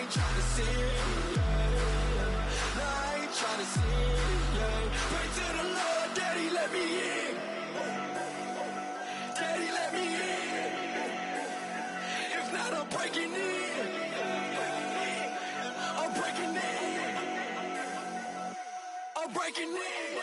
ain't tryna sin, yeah. I ain't tryna sin, yeah. Pray to the Lord, Daddy, let me in. Daddy, let me in. If not, I'm breaking in. I'm breaking in. I'm breaking in.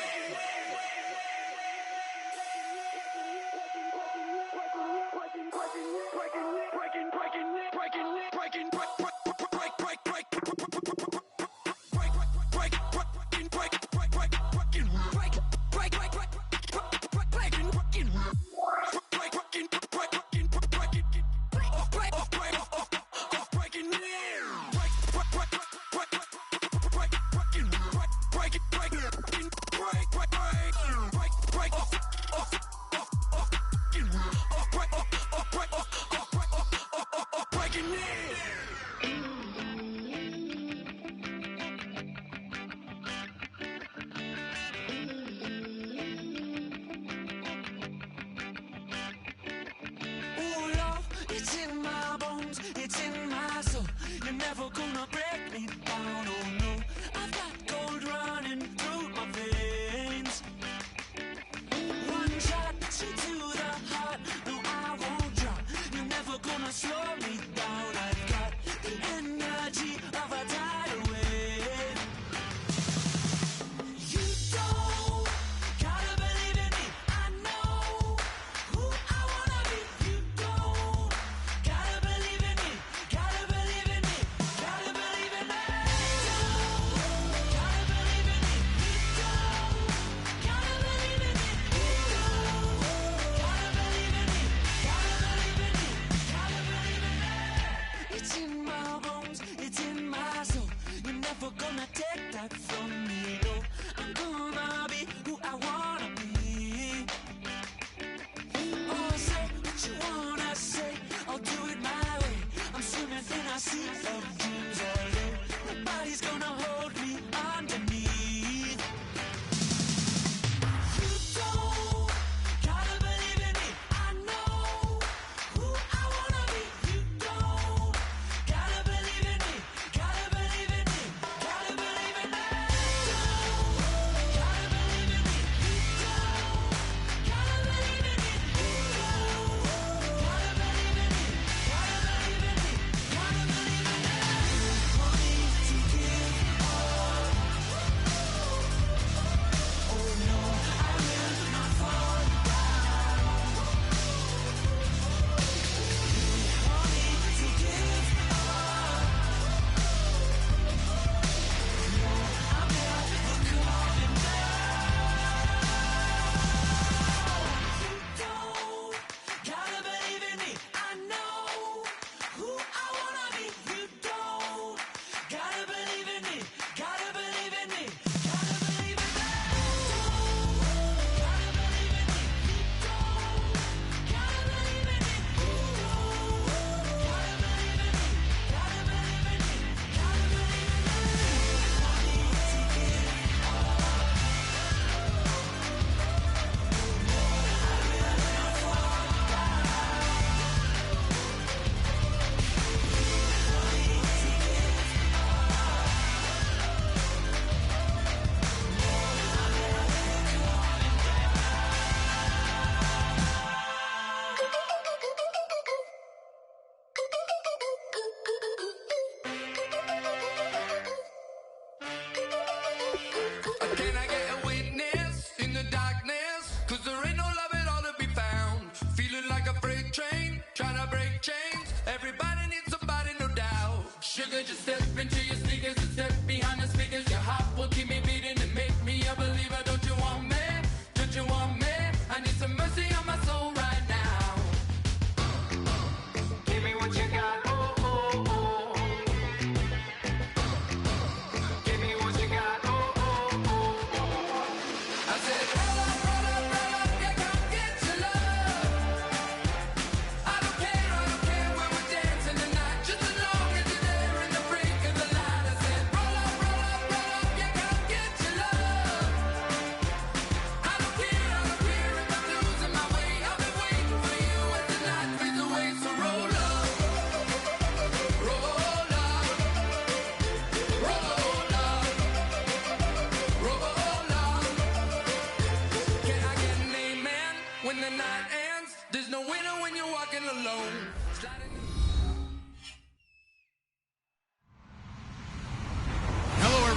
Of the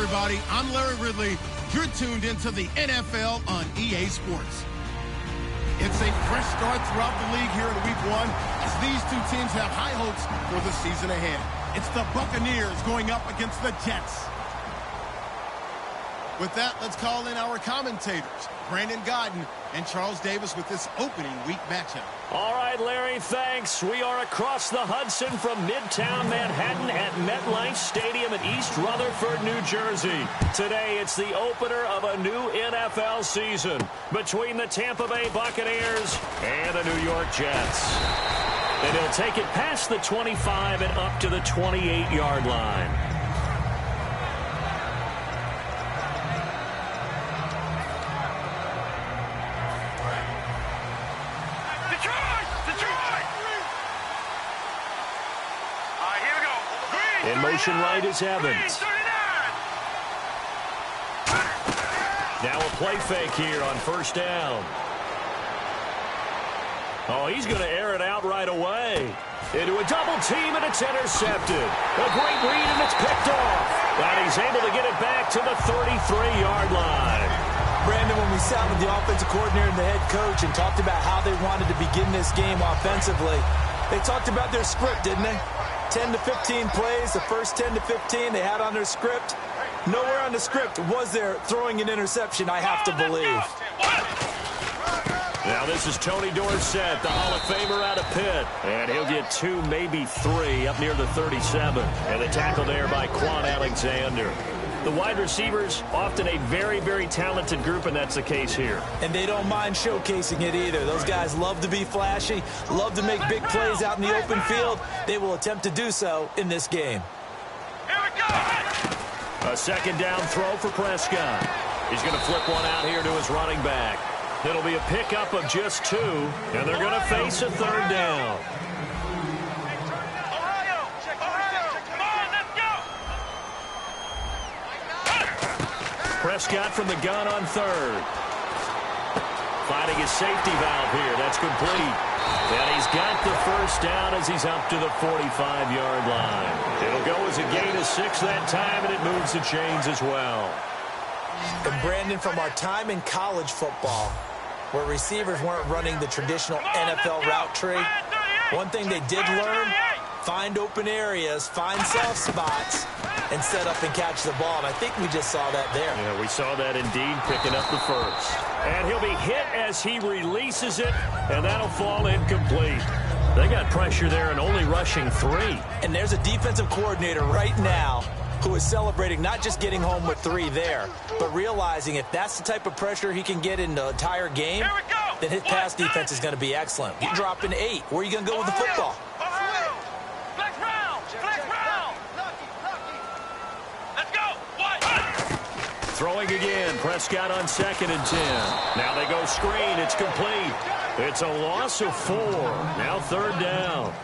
everybody. I'm Larry Ridley. You're tuned into the NFL on EA Sports. It's a fresh start throughout the league here in Week 1 as these two teams have high hopes for the season ahead. It's the Buccaneers going up against the Jets. With that, let's call in our commentators, Brandon Godden and Charles Davis, with this opening week matchup. All right, Larry, thanks. We are across the Hudson from Midtown Manhattan at MetLife Stadium in East Rutherford, New Jersey. Today, it's the opener of a new NFL season between the Tampa Bay Buccaneers and the New York Jets. And he'll take it past the 25 and up to the 28-yard line. In motion right is Evans. Now a play fake here on first down. Oh, he's going to air it out right away. Into a double team, and it's intercepted. A great read, and it's picked off. And he's able to get it back to the 33-yard line. Brandon, when we sat with the offensive coordinator and the head coach and talked about how they wanted to begin this game offensively, they talked about their script, didn't they? 10 to 15 plays, the first 10 to 15 they had on their script. Nowhere on the script was there throwing an interception, I have to believe. Now this is Tony Dorsett, the Hall of Famer out of Pitt. And he'll get 2, maybe 3 up near the 37. And the tackle there by Quan Alexander. The wide receivers, often a very, very talented group, and that's the case here. And they don't mind showcasing it either. Those guys love to be flashy, love to make big plays out in the open field. They will attempt to do so in this game. Here we go! A second down throw for Prescott. He's going to flip one out here to his running back. It'll be a pickup of just 2, and they're going to face a third down. Prescott from the gun on third. Finding his safety valve here. That's complete. And he's got the first down as he's up to the 45-yard line. It'll go as a gain of 6 that time, and it moves the chains as well. And Brandon, from our time in college football, where receivers weren't running the traditional NFL route tree, one thing they did learn, find open areas, find soft spots, and set up and catch the ball. And I think we just saw that there. Yeah, we saw that indeed, picking up the first. And he'll be hit as he releases it, and that'll fall incomplete. They got pressure there and only rushing 3. And there's a defensive coordinator right now who is celebrating not just getting home with 3 there, but realizing if that's the type of pressure he can get in the entire game, then his pass defense is going to be excellent. You drop in 8. Where are you going to go with the football? Throwing again, Prescott on 2nd and 10. Now they go screen, it's complete. It's a loss of 4. Now 3rd down.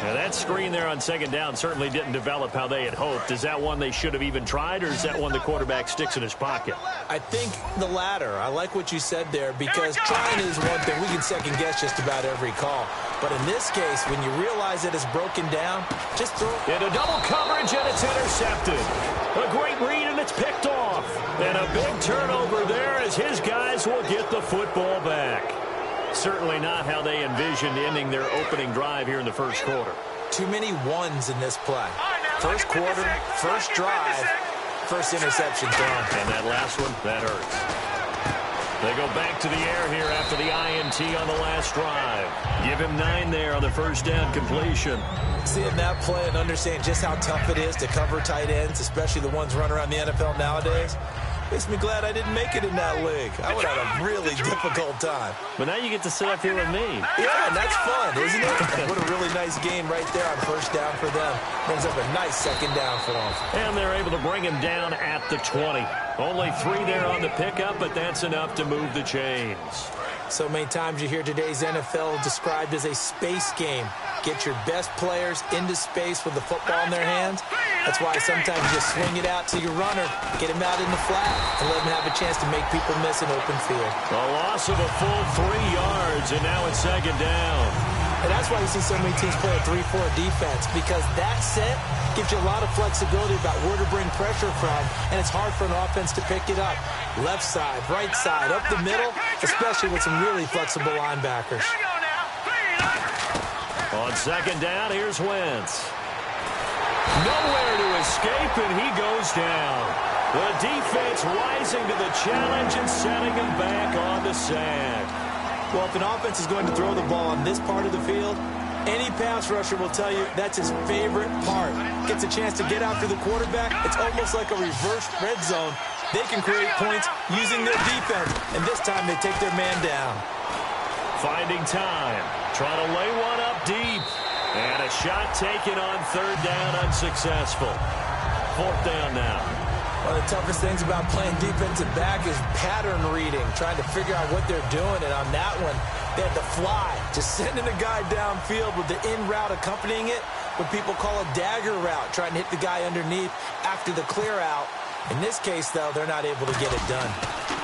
Now that screen there on 2nd down certainly didn't develop how they had hoped. Is that one they should have even tried, or is that one the quarterback sticks in his pocket? I think the latter. I like what you said there, because trying is one thing. We can second guess just about every call. But in this case, when you realize that it's broken down, just throw it. Into double coverage, and it's intercepted. A great read, and it's picked off. And a big turnover there as his guys will get the football back. Certainly not how they envisioned ending their opening drive here in the first quarter. Too many ones in this play. First quarter, first drive, first interception thrown. And that last one, that hurts. They go back to the air here after the INT on the last drive. Give him 9 there on the first down completion. Seeing that play and understanding just how tough it is to cover tight ends, especially the ones running around the NFL nowadays, makes me glad I didn't make it in that league. I would have had a really difficult time. But now you get to sit up here with me. Yeah, and that's fun, isn't it? What a really nice game right there on first down for them. Brings up a nice second down for them. And they're able to bring him down at the 20. Only 3 there on the pickup, but that's enough to move the chains. So many times you hear today's NFL described as a space game. Get your best players into space with the football in their hands. That's why sometimes you just swing it out to your runner, get him out in the flat, and let him have a chance to make people miss an open field. A loss of a full 3 yards, and now it's second down. And that's why you see so many teams play a 3-4 defense, because that set gives you a lot of flexibility about where to bring pressure from, and it's hard for an offense to pick it up. Left side, right side, up the middle, especially with some really flexible linebackers. On second down, here's Wentz. Nowhere to escape, and he goes down. The defense rising to the challenge and setting him back on the sack. Well, if an offense is going to throw the ball on this part of the field, any pass rusher will tell you that's his favorite part. Gets a chance to get after the quarterback. It's almost like a reverse red zone. They can create points using their defense, and this time they take their man down. Finding time. Trying to lay one up deep. And a shot taken on third down, unsuccessful. Fourth down now. One of the toughest things about playing defensive back is pattern reading, trying to figure out what they're doing. And on that one, they had to fly, just sending a guy downfield with the in route accompanying it, what people call a dagger route, trying to hit the guy underneath after the clear out. In this case, though, they're not able to get it done.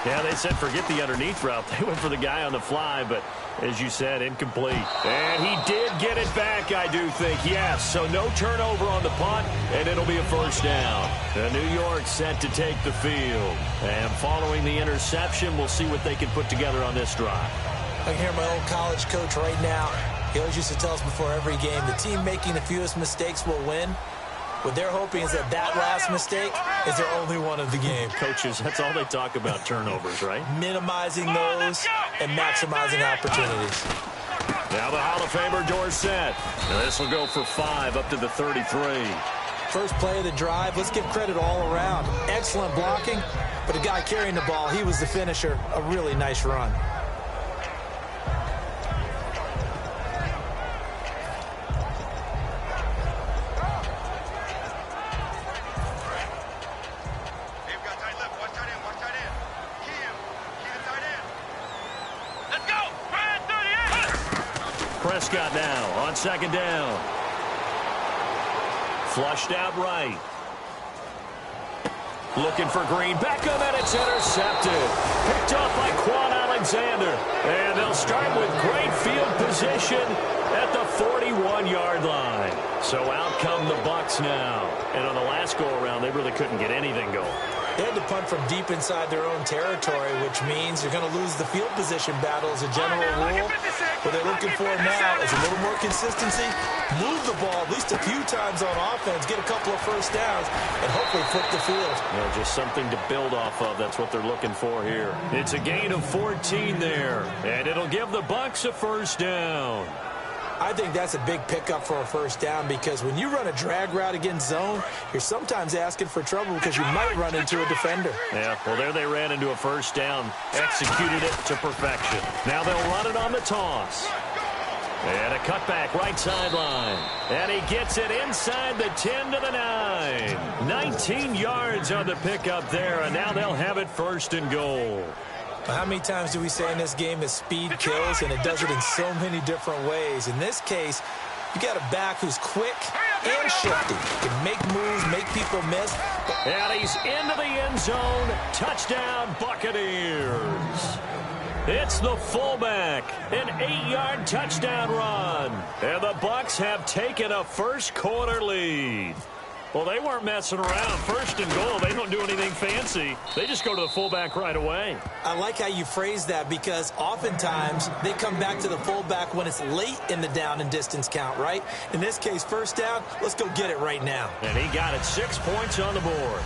Yeah, they said forget the underneath route. They went for the guy on the fly, but as you said, incomplete. And he did get it back, I do think, yes. So no turnover on the punt, and it'll be a first down. The New York set to take the field. And following the interception, we'll see what they can put together on this drive. I can hear my old college coach right now. He always used to tell us before every game, the team making the fewest mistakes will win. What they're hoping is that last mistake is their only one of the game. Coaches, that's all they talk about, turnovers, right? Minimizing those and maximizing opportunities. Now the Hall of Famer Dorsett. This will go for 5 up to the 33. First play of the drive, let's give credit all around. Excellent blocking, but the guy carrying the ball, he was the finisher. A really nice run. Prescott now on second down. Flushed out right. Looking for Green. Beckham, and it's intercepted. Picked off by Quan Alexander. And they'll start with great field position at the 41-yard line. So out come the Bucs now. And on the last go-around, they really couldn't get anything going. They had to punt from deep inside their own territory, which means you're going to lose the field position battle as a general rule. What they're looking for now is a little more consistency, move the ball at least a few times on offense, get a couple of first downs, and hopefully flip the field. Yeah, just something to build off of. That's what they're looking for here. It's a gain of 14 there, and it'll give the Bucs a first down. I think that's a big pickup for a first down, because when you run a drag route against zone, you're sometimes asking for trouble because you might run into a defender. Yeah, well, there they ran into a first down, executed it to perfection. Now they'll run it on the toss. And a cutback right sideline. And he gets it inside the 10 to the 9. 19 yards on the pickup there, and now they'll have it first and goal. How many times do we say in this game that speed kills, and it does it in so many different ways? In this case, you got a back who's quick and shifty. Can make moves, make people miss. And he's into the end zone. Touchdown, Buccaneers. It's the fullback. An 8-yard touchdown run. And the Bucs have taken a first quarter lead. Well, they weren't messing around. First and goal, they don't do anything fancy. They just go to the fullback right away. I like how you phrase that, because oftentimes they come back to the fullback when it's late in the down and distance count, right? In this case, first down, let's go get it right now. And he got it. 6 points on the board.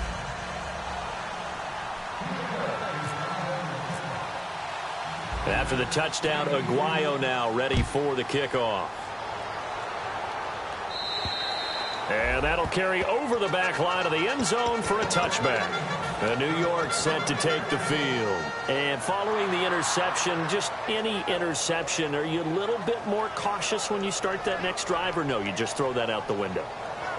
After the touchdown, Aguayo now ready for the kickoff. And that'll carry over the back line of the end zone for a touchback. The New York set to take the field. And following the interception, just any interception, are you a little bit more cautious when you start that next drive, or no, you just throw that out the window?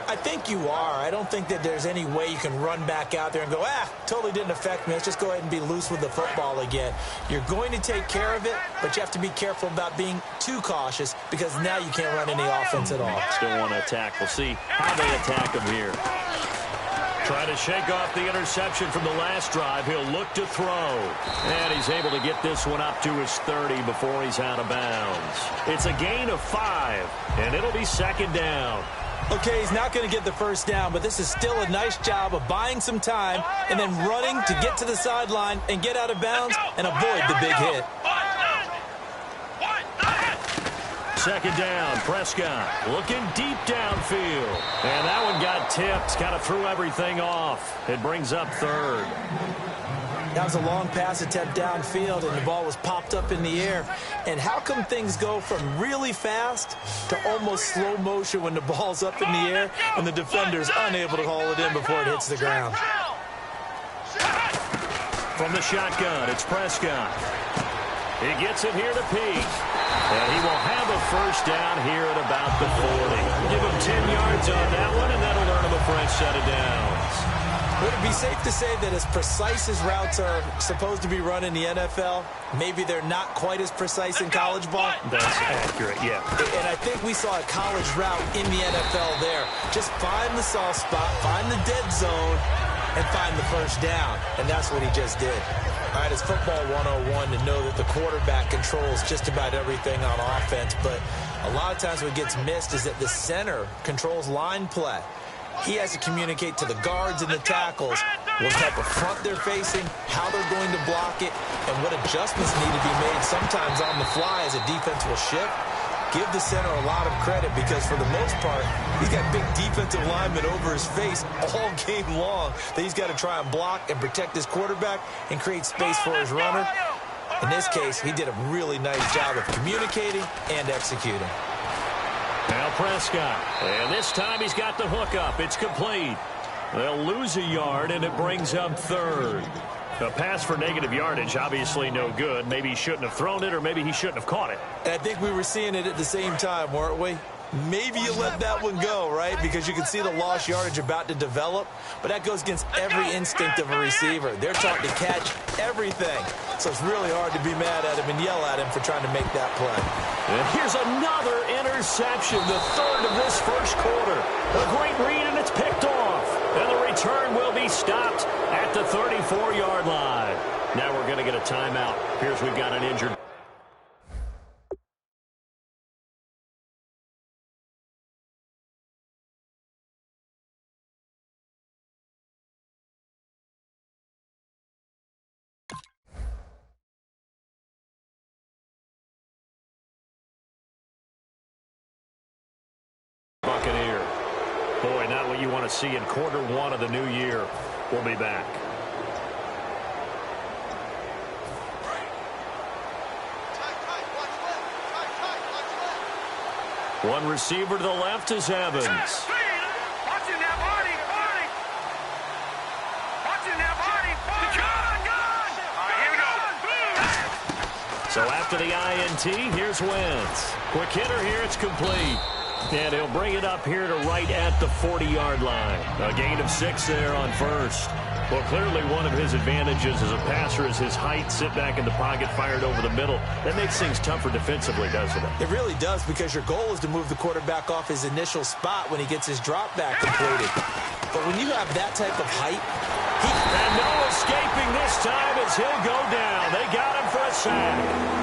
I think you are. I don't think that there's any way you can run back out there and go, totally didn't affect me. Let's just go ahead and be loose with the football again. You're going to take care of it, but you have to be careful about being too cautious, because now you can't run any offense at all. Still want to attack. We'll see how they attack them here. Trying to shake off the interception from the last drive. He'll look to throw. And he's able to get this one up to his 30 before he's out of bounds. It's a gain of 5, and it'll be second down. Okay, he's not going to get the first down, but this is still a nice job of buying some time and then running to get to the sideline and get out of bounds and avoid the big hit. Second down, Prescott looking deep downfield. And that one got tipped, kind of threw everything off. It brings up third. That was a long pass attempt downfield, and the ball was popped up in the air. And how come things go from really fast to almost slow motion when the ball's up in the air and the defender's unable to haul it in before it hits the ground? From the shotgun, it's Prescott. He gets it here to Pete. And he will have a first down here at about the 40. Give him 10 yards on that one, and that'll earn him a fresh set of downs. Would it be safe to say that as precise as routes are supposed to be run in the NFL, maybe they're not quite as precise in college ball? That's accurate, yeah. And I think we saw a college route in the NFL there. Just find the soft spot, find the dead zone, and find the first down. And that's what he just did. All right, it's football 101 to know that the quarterback controls just about everything on offense, but a lot of times what gets missed is that the center controls line play. He has to communicate to the guards and the tackles what type of front they're facing, how they're going to block it, and what adjustments need to be made sometimes on the fly as a defense will shift. Give the center a lot of credit because, for the most part, he's got big defensive linemen over his face all game long that he's got to try and block and protect his quarterback and create space for his runner. In this case, he did a really nice job of communicating and executing. Now Prescott, and this time he's got the hook up. It's complete. They'll lose a yard, and it brings up third. A pass for negative yardage, obviously no good. Maybe he shouldn't have thrown it, or maybe he shouldn't have caught it. And I think we were seeing it at the same time, weren't we? Maybe you let that one go, right? Because you can see the lost yardage about to develop. But that goes against every instinct of a receiver. They're taught to catch everything. So it's really hard to be mad at him and yell at him for trying to make that play. And here's another interception, the third of this first quarter. A great read, and it's picked off. And the return will be stopped at the 34-yard line. Now we're going to get a timeout. Here's we've got an injured. Buccaneer. Boy, not what you want to see in quarter one of the new year. We'll be back. One receiver to the left is Evans. So after the INT, here's Wentz. Quick hitter here, it's complete. And he'll bring it up here to right at the 40-yard line. A gain of 6 there on first. Well, clearly one of his advantages as a passer is his height. Sit back in the pocket, fired over the middle. That makes things tougher defensively, doesn't it? It really does, because your goal is to move the quarterback off his initial spot when he gets his drop back completed. But when you have that type of height, and no escaping this time as he'll go down. They got him for a sack.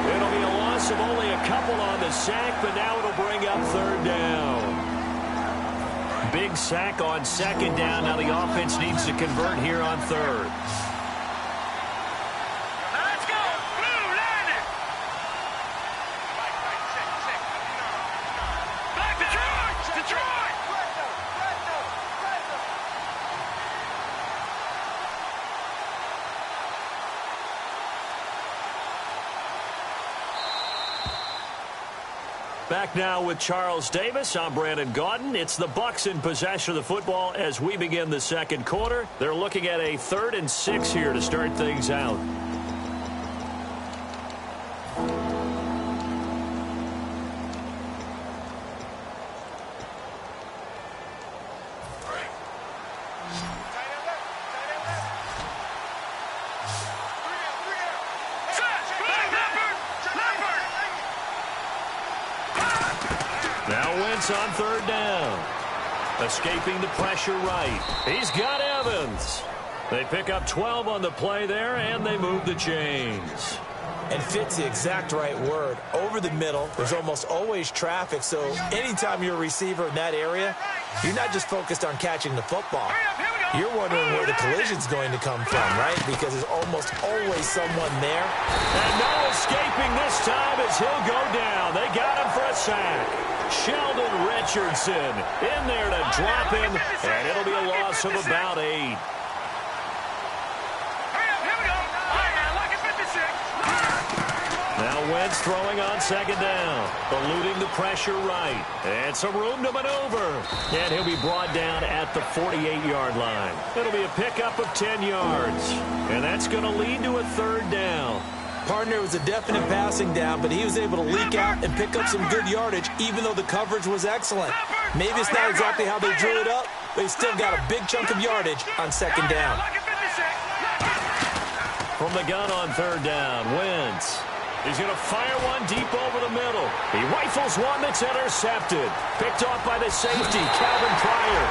It'll be a loss of only a couple on the sack, but now it'll bring up third down. Big sack on second down. Now the offense needs to convert here on third. Let's go! Blue, land it! Back Detroit! Detroit! Back now with Charles Davis. I'm Brandon Gaudin. It's the Bucs in possession of the football as we begin the second quarter. They're looking at a 3rd and 6 here to start things out. Now Wentz on third down. Escaping the pressure right. He's got Evans. They pick up 12 on the play there, and they move the chains. And fit's the exact right word. Over the middle, there's almost always traffic, so anytime you're a receiver in that area, you're not just focused on catching the football. You're wondering where the collision's going to come from, right? Because there's almost always someone there. And no escaping this time as he'll go down. They got him for a sack. Sheldon Richardson in there to drop him, and it'll be a loss of about 8. Now Wentz throwing on second down, eluding the pressure right, and some room to maneuver. And he'll be brought down at the 48-yard line. It'll be a pickup of 10 yards, and that's going to lead to a third down. Partner was a definite passing down, but he was able to leak out and pick up some good yardage, even though the coverage was excellent. Maybe it's not exactly how they drew it up, but he still got a big chunk of yardage on second down. From the gun on third down, Wentz. He's going to fire one deep over the middle. He rifles one that's intercepted. Picked off by the safety, Calvin Pryor.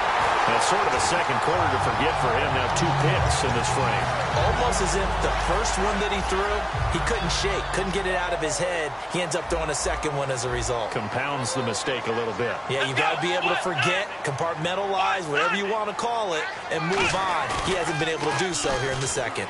That's sort of a second quarter to forget for him. Now 2 picks in this frame. Almost as if the first one that he threw, he couldn't shake, couldn't get it out of his head. He ends up throwing a second one as a result. Compounds the mistake a little bit. Yeah, you got to be able to forget, compartmentalize, whatever you want to call it, and move on. He hasn't been able to do so here in the second.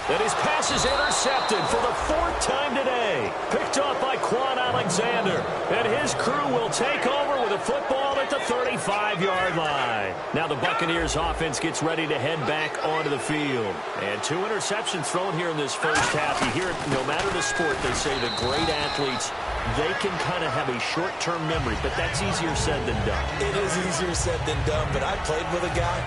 And his pass is intercepted for the 4th time today. Picked off by Quan Alexander. And his crew will take over with a football at the 35-yard line. Now the Buccaneers offense gets ready to head back onto the field. And 2 interceptions thrown here in this first half. You hear it, no matter the sport, they say the great athletes, they can kind of have a short-term memory, but that's easier said than done. It is easier said than done, but I played with a guy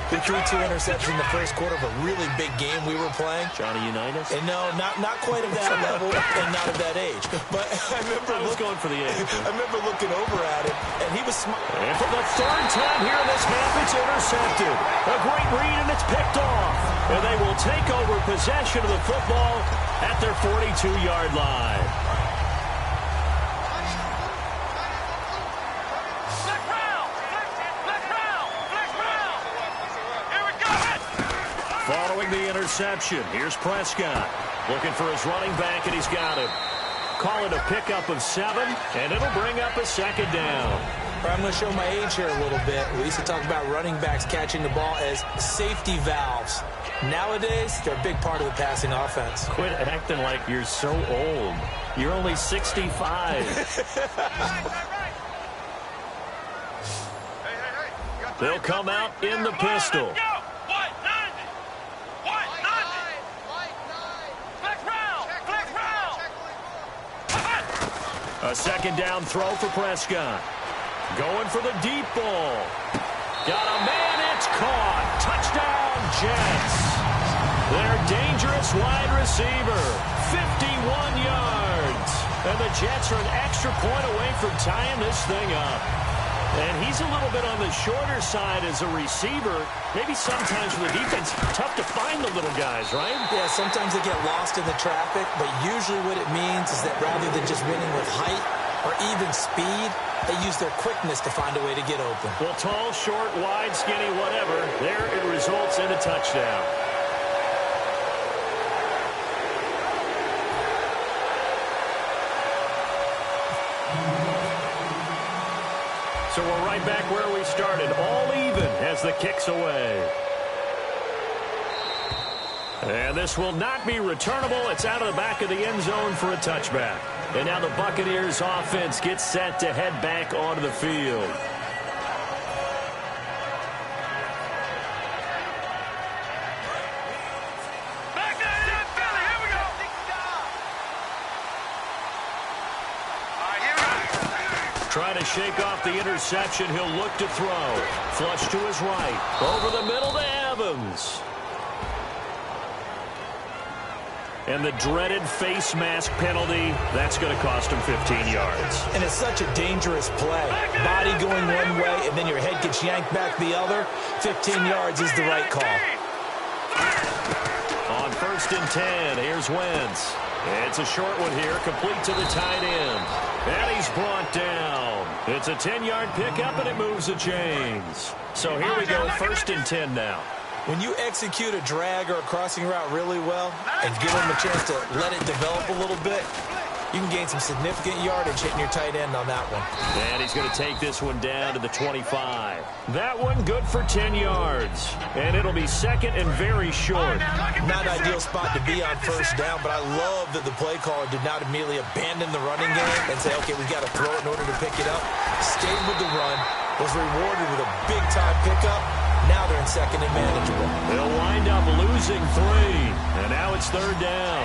who threw 2 interceptions in the first quarter of a really big game we were playing. Johnny Unitas? And no, not quite of that level and not of that age. But I was going for the age. I remember looking over at him, and he was smart. And for the 3rd time here in this half, it's intercepted. A great read, and it's picked off. And they will take over possession of the football at their 42-yard line. Following the interception, here's Prescott. Looking for his running back, and he's got him. Call it a pickup of 7, and it'll bring up a second down. I'm going to show my age here a little bit. We used to talk about running backs catching the ball as safety valves. Nowadays, they're a big part of the passing offense. Quit acting like you're so old. You're only 65. They'll come out in the pistol. A second down throw for Prescott. Going for the deep ball. Got a man, it's caught. Touchdown, Jets. Their dangerous wide receiver, 51 yards. And the Jets are an extra point away from tying this thing up. And he's a little bit on the shorter side as a receiver. Maybe sometimes for the defense, tough to find the little guys, right? Yeah, sometimes they get lost in the traffic, but usually what it means is that rather than just winning with height or even speed, they use their quickness to find a way to get open. Well, tall, short, wide, skinny, whatever, there it results in a touchdown. So we're right back where we started, all even as the kick's away. And this will not be returnable. It's out of the back of the end zone for a touchback. And now the Buccaneers offense gets set to head back onto the field. Trying to shake off the interception. He'll look to throw. Flush to his right. Over the middle to Evans. And the dreaded face mask penalty, that's going to cost him 15 yards. And it's such a dangerous play. Body going one way, and then your head gets yanked back the other. 15 yards is the right call. On 1st and 10, here's Wentz. It's a short one here, complete to the tight end. And he's brought down. It's a 10-yard pickup, and it moves the chains. So here we go, 1st and 10 now. When you execute a drag or a crossing route really well and give them a chance to let it develop a little bit, you can gain some significant yardage hitting your tight end on that one. And he's going to take this one down to the 25. That one good for 10 yards. And it'll be 2nd and very short. Not an ideal spot to be on 1st down, but I love that the play caller did not immediately abandon the running game and say, okay, we got to throw it in order to pick it up. Stayed with the run, was rewarded with a big-time pickup. Now they're in 2nd and manageable. They'll wind up losing 3. And now it's 3rd down.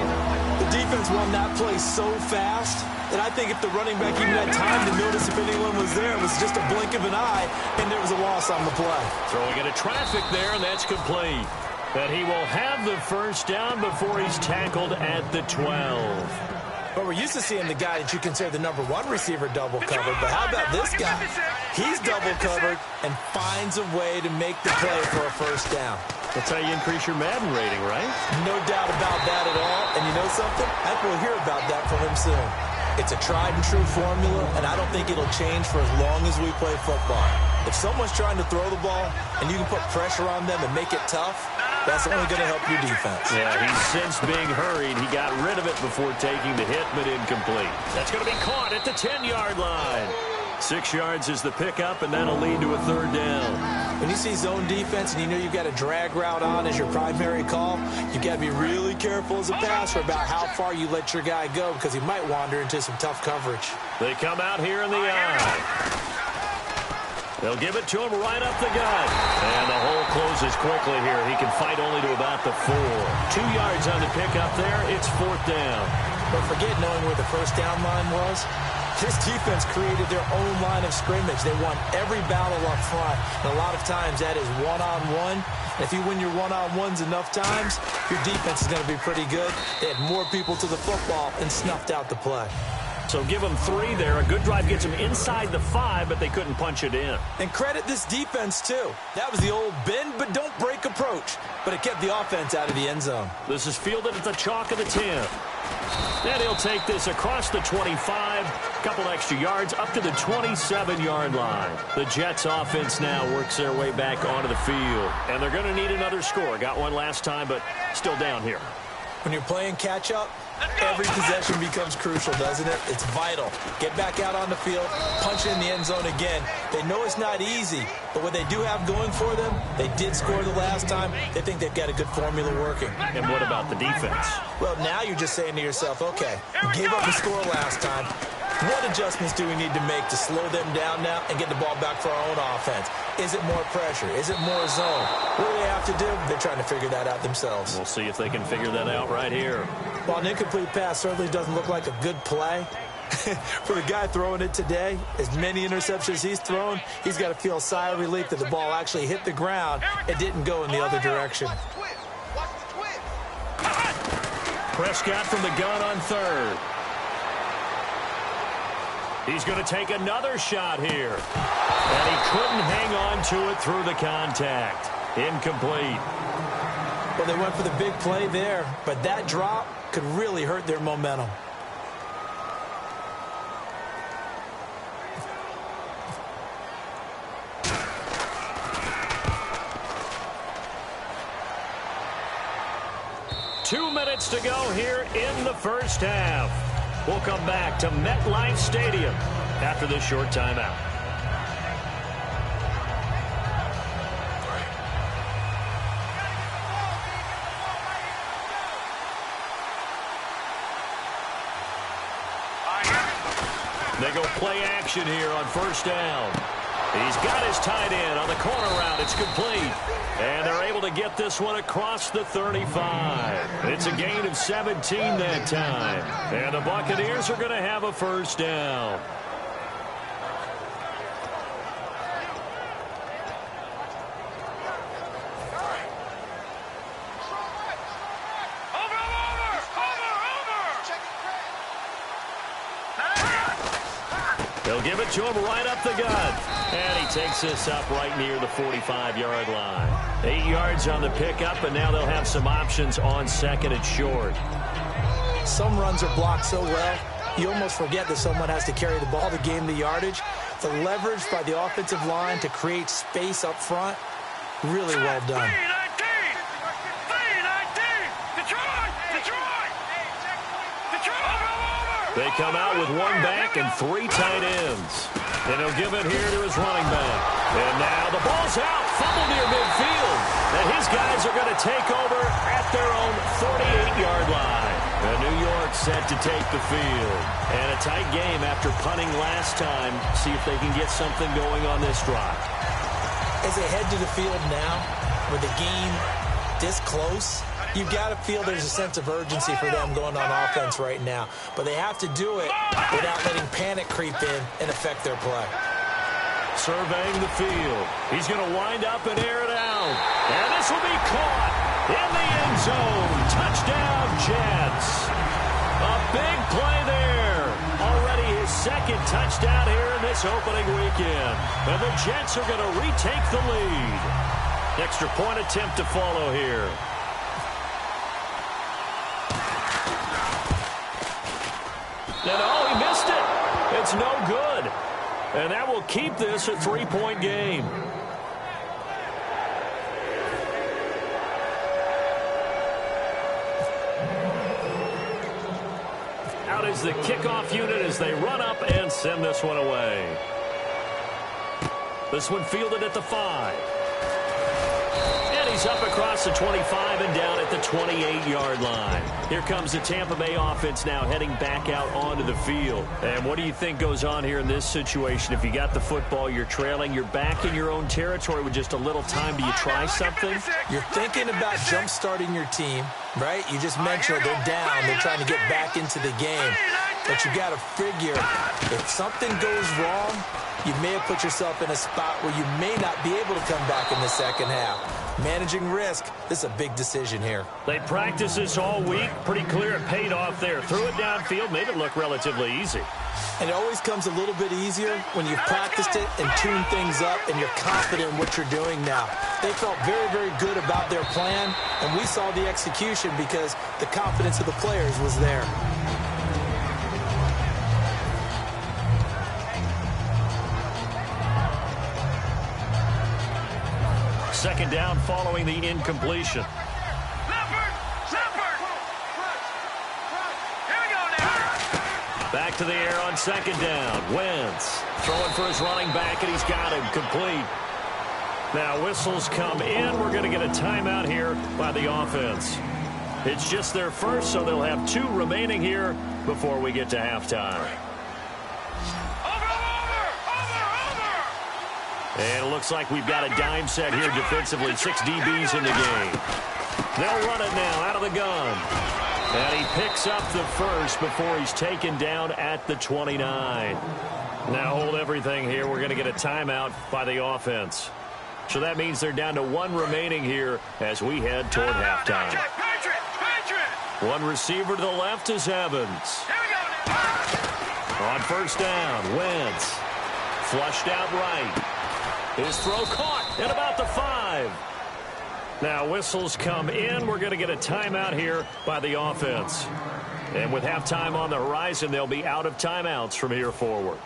The defense won that play so fast that I think if the running back even had time to notice if anyone was there, it was just a blink of an eye, and there was a loss on the play. Throwing into traffic there, and that's complete. But he will have the 1st down before he's tackled at the 12. But we're used to seeing the guy that you consider the #1 receiver double covered. But how about this guy? He's double covered and finds a way to make the play for a 1st down. That's how you increase your Madden rating, right? No doubt about that at all. And you know something? I think we'll hear about that from him soon. It's a tried and true formula, and I don't think it'll change for as long as we play football. If someone's trying to throw the ball and you can put pressure on them and make it tough, that's only going to help your defense. Yeah, he's since being hurried. He got rid of it before taking the hit, but incomplete. That's going to be caught at the 10-yard line. 6 yards is the pickup, and that'll lead to a 3rd down. When you see zone defense and you know you've got a drag route on as your primary call, you've got to be really careful as a passer about how far you let your guy go because he might wander into some tough coverage. They come out here in the eye. They'll give it to him right up the gut. And the hole closes quickly here. He can fight only to about the 4. 2 yards on the pickup there. It's 4th down. But forget knowing where the 1st down line was. This defense created their own line of scrimmage. They won every battle up front. And a lot of times that is one-on-one. And if you win your one-on-ones enough times, your defense is going to be pretty good. They had more people to the football and snuffed out the play. So give them 3 there. A good drive gets them inside the 5, but they couldn't punch it in. And credit this defense, too. That was the old bend but don't break approach. But it kept the offense out of the end zone. This is fielded at the chalk of the 10. And he'll take this across the 25, couple extra yards up to the 27-yard line. The Jets offense now works their way back onto the field. And they're going to need another score. Got one last time, but still down here. When you're playing catch-up, every possession becomes crucial, doesn't it? It's vital. Get back out on the field, punch it in the end zone again. They know it's not easy, but what they do have going for them, they did score the last time. They think they've got a good formula working. And what about the defense? Well, now you're just saying to yourself, okay, we gave up the score last time. What adjustments do we need to make to slow them down now and get the ball back for our own offense? Is it more pressure? Is it more zone? What do they have to do? They're trying to figure that out themselves. We'll see if they can figure that out right here. While an incomplete pass certainly doesn't look like a good play, for the guy throwing it today, as many interceptions he's thrown, he's got to feel a sigh of relief that the ball actually hit the ground. It didn't go in the other direction. Prescott from the gun on 3rd. He's going to take another shot here. And he couldn't hang on to it through the contact. Incomplete. Well, they went for the big play there, but that drop could really hurt their momentum. Two minutes to go here in the first half. We'll come back to MetLife Stadium after this short timeout. They go play action here on 1st down. He's got his tight end on the corner route. It's complete. And they're able to get this one across the 35. It's a gain of 17 that time. And the Buccaneers are going to have a 1st down. They'll give it to him right up the gut. And he takes this up right near the 45-yard line. 8 yards on the pickup, and now they'll have some options on 2nd and short. Some runs are blocked so well, you almost forget that someone has to carry the ball to gain the yardage. The leverage by the offensive line to create space up front, really well done. They come out with one back and three tight ends. And he'll give it here to his running back. And now the ball's out, fumble near midfield. And his guys are going to take over at their own 48-yard line. And New York set to take the field. And a tight game after punting last time. See if they can get something going on this drive. As they head to the field now, with the game this close, you've got to feel there's a sense of urgency for them going on offense right now. But they have to do it without letting panic creep in and affect their play. Surveying the field. He's going to wind up and air it out. And this will be caught in the end zone. Touchdown, Jets. A big play there. Already his second touchdown here in this opening weekend. And the Jets are going to retake the lead. Extra point attempt to follow here. And oh, he missed it. It's no good. And that will keep this a three-point game. Out is the kickoff unit as they run up and send this one away. This one fielded at the 5. He's up across the 25 and down at the 28-yard line. Here comes the Tampa Bay offense now heading back out onto the field. And what do you think goes on here in this situation? If you got the football, you're trailing, you're back in your own territory with just a little time. Do you try something? You're thinking about jump-starting your team, right? You just mentioned they're down. They're trying to get back into the game. But you got to figure if something goes wrong, you may have put yourself in a spot where you may not be able to come back in the second half. Managing risk, this is a big decision here. They practiced this all week. Pretty clear it paid off there. Threw it downfield, made it look relatively easy. And it always comes a little bit easier when you've practiced it and tuned things up and you're confident in what you're doing now. They felt very, very good about their plan, and we saw the execution because the confidence of the players was there. Second down following the incompletion. Back to the air on second down. Wentz throwing for his running back, and he's got him complete. Now whistles come in. We're going to get a timeout here by the offense. It's just their first, so they'll have 2 remaining here before we get to halftime. And it looks like we've got a dime set here defensively. 6 DBs in the game. They'll run it now out of the gun. And he picks up the first before he's taken down at the 29. Now hold everything here. We're going to get a timeout by the offense. So that means they're down to 1 remaining here as we head toward halftime. One receiver to the left is Evans. On first down, Wentz. Flushed out right. His throw caught at about the 5. Now whistles come in. We're going to get a timeout here by the offense. And with halftime on the horizon, they'll be out of timeouts from here forward.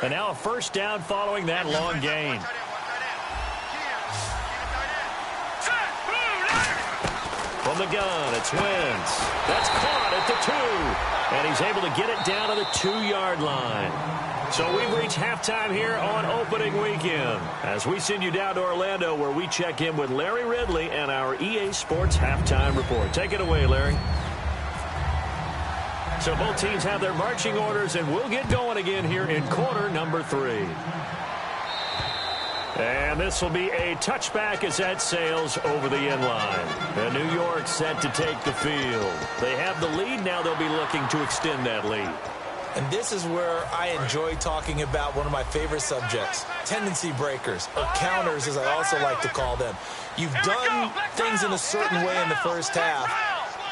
And now a first down following that long gain. From the gun, it's Wentz. That's caught at the 2. And he's able to get it down to the 2-yard line. So we've reached halftime here on opening weekend as we send you down to Orlando where we check in with Larry Ridley and our EA Sports Halftime Report. Take it away, Larry. So both teams have their marching orders, and we'll get going again here in quarter number 3. And this will be a touchback as that sails over the end line. And New York set to take the field. They have the lead. Now they'll be looking to extend that lead. And this is where I enjoy talking about one of my favorite subjects, tendency breakers, or counters as I also like to call them. You've done things in a certain way in the first half,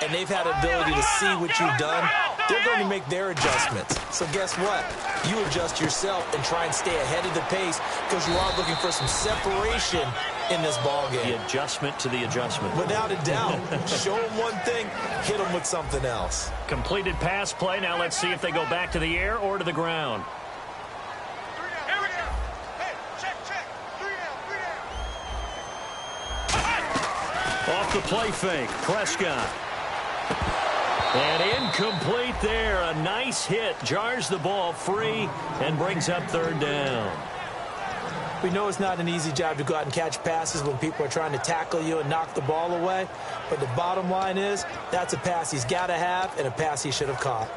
and they've had ability to see what you've done they're going to make their adjustments. So guess what? You adjust yourself and try and stay ahead of the pace because you are looking for some separation in this ball game. The adjustment to the adjustment. Without a doubt. Show them one thing, hit them with something else. Completed pass play. Now let's see if they go back to the air or to the ground. Here we go. Hey, check. 3 down. Off the play fake, Prescott. And incomplete there. A nice hit. Jars the ball free and brings up 3rd down. We know it's not an easy job to go out and catch passes when people are trying to tackle you and knock the ball away. But the bottom line is, that's a pass he's got to have and a pass he should have caught.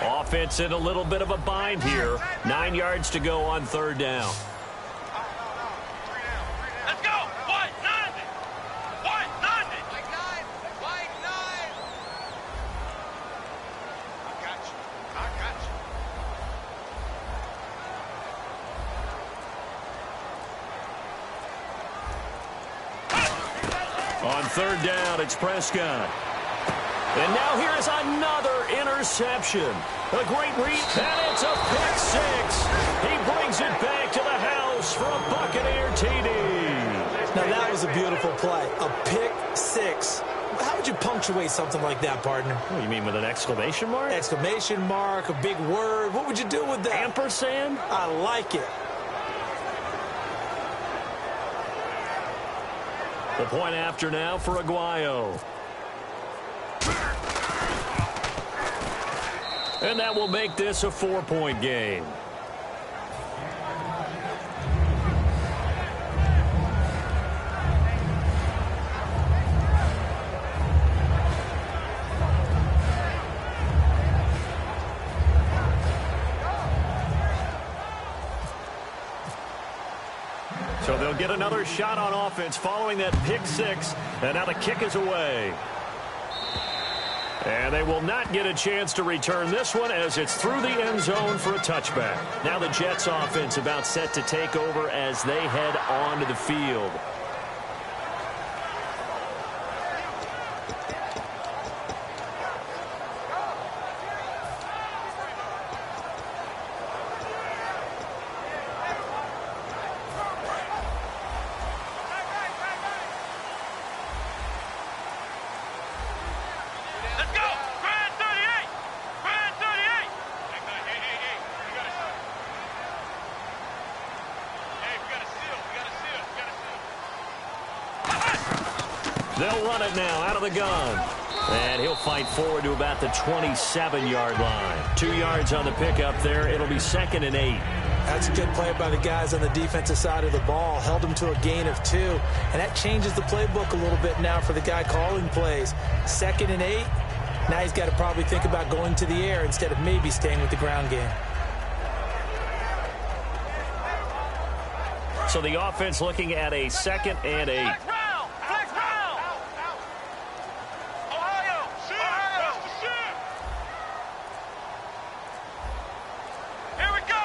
Offense in a little bit of a bind here. 9 yards to go on 3rd down. Let's go. White 90. White 90. White 9. I got you. On 3rd down, it's Prescott. And now here is another interception. A great read, and it's a pick 6. He brings it back to the house for a Buccaneer TD. Now that was a beautiful play. A pick 6. How would you punctuate something like that, partner? What do you mean, with an exclamation mark? Exclamation mark, a big word. What would you do with that? Ampersand? I like it. The point after now for Aguayo. And that will make this a 4-point game. So they'll get another shot on offense following that pick 6. And now the kick is away. And they will not get a chance to return this one as it's through the end zone for a touchback. Now the Jets offense about set to take over as they head onto the field. Let's go. Grand 38. Grand 38. Hey, we got a seal. They'll run it now out of the gun. And he'll fight forward to about the 27-yard line. 2 yards on the pickup there. It'll be 2nd and 8. That's a good play by the guys on the defensive side of the ball. Held them to a gain of 2. And that changes the playbook a little bit now for the guy calling plays. 2nd and 8. Now he's got to probably think about going to the air instead of maybe staying with the ground game. So the offense looking at a 2nd and 8. Flex round. Ohio. Here we go.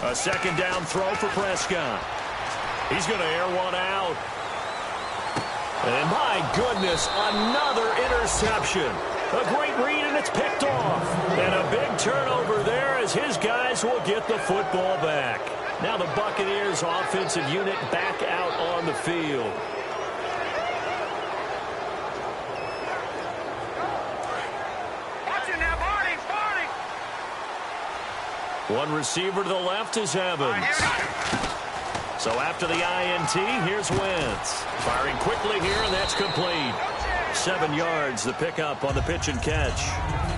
A 2nd down throw for Prescott. He's going to air one out. And my goodness, another interception. A great read, and it's picked off. And a big turnover there as his guys will get the football back. Now the Buccaneers offensive unit back out on the field. Watch it now, Barney. One receiver to the left is Evans. So after the INT, here's Wentz. Firing quickly here, and that's complete. 7 yards, the pickup on the pitch and catch.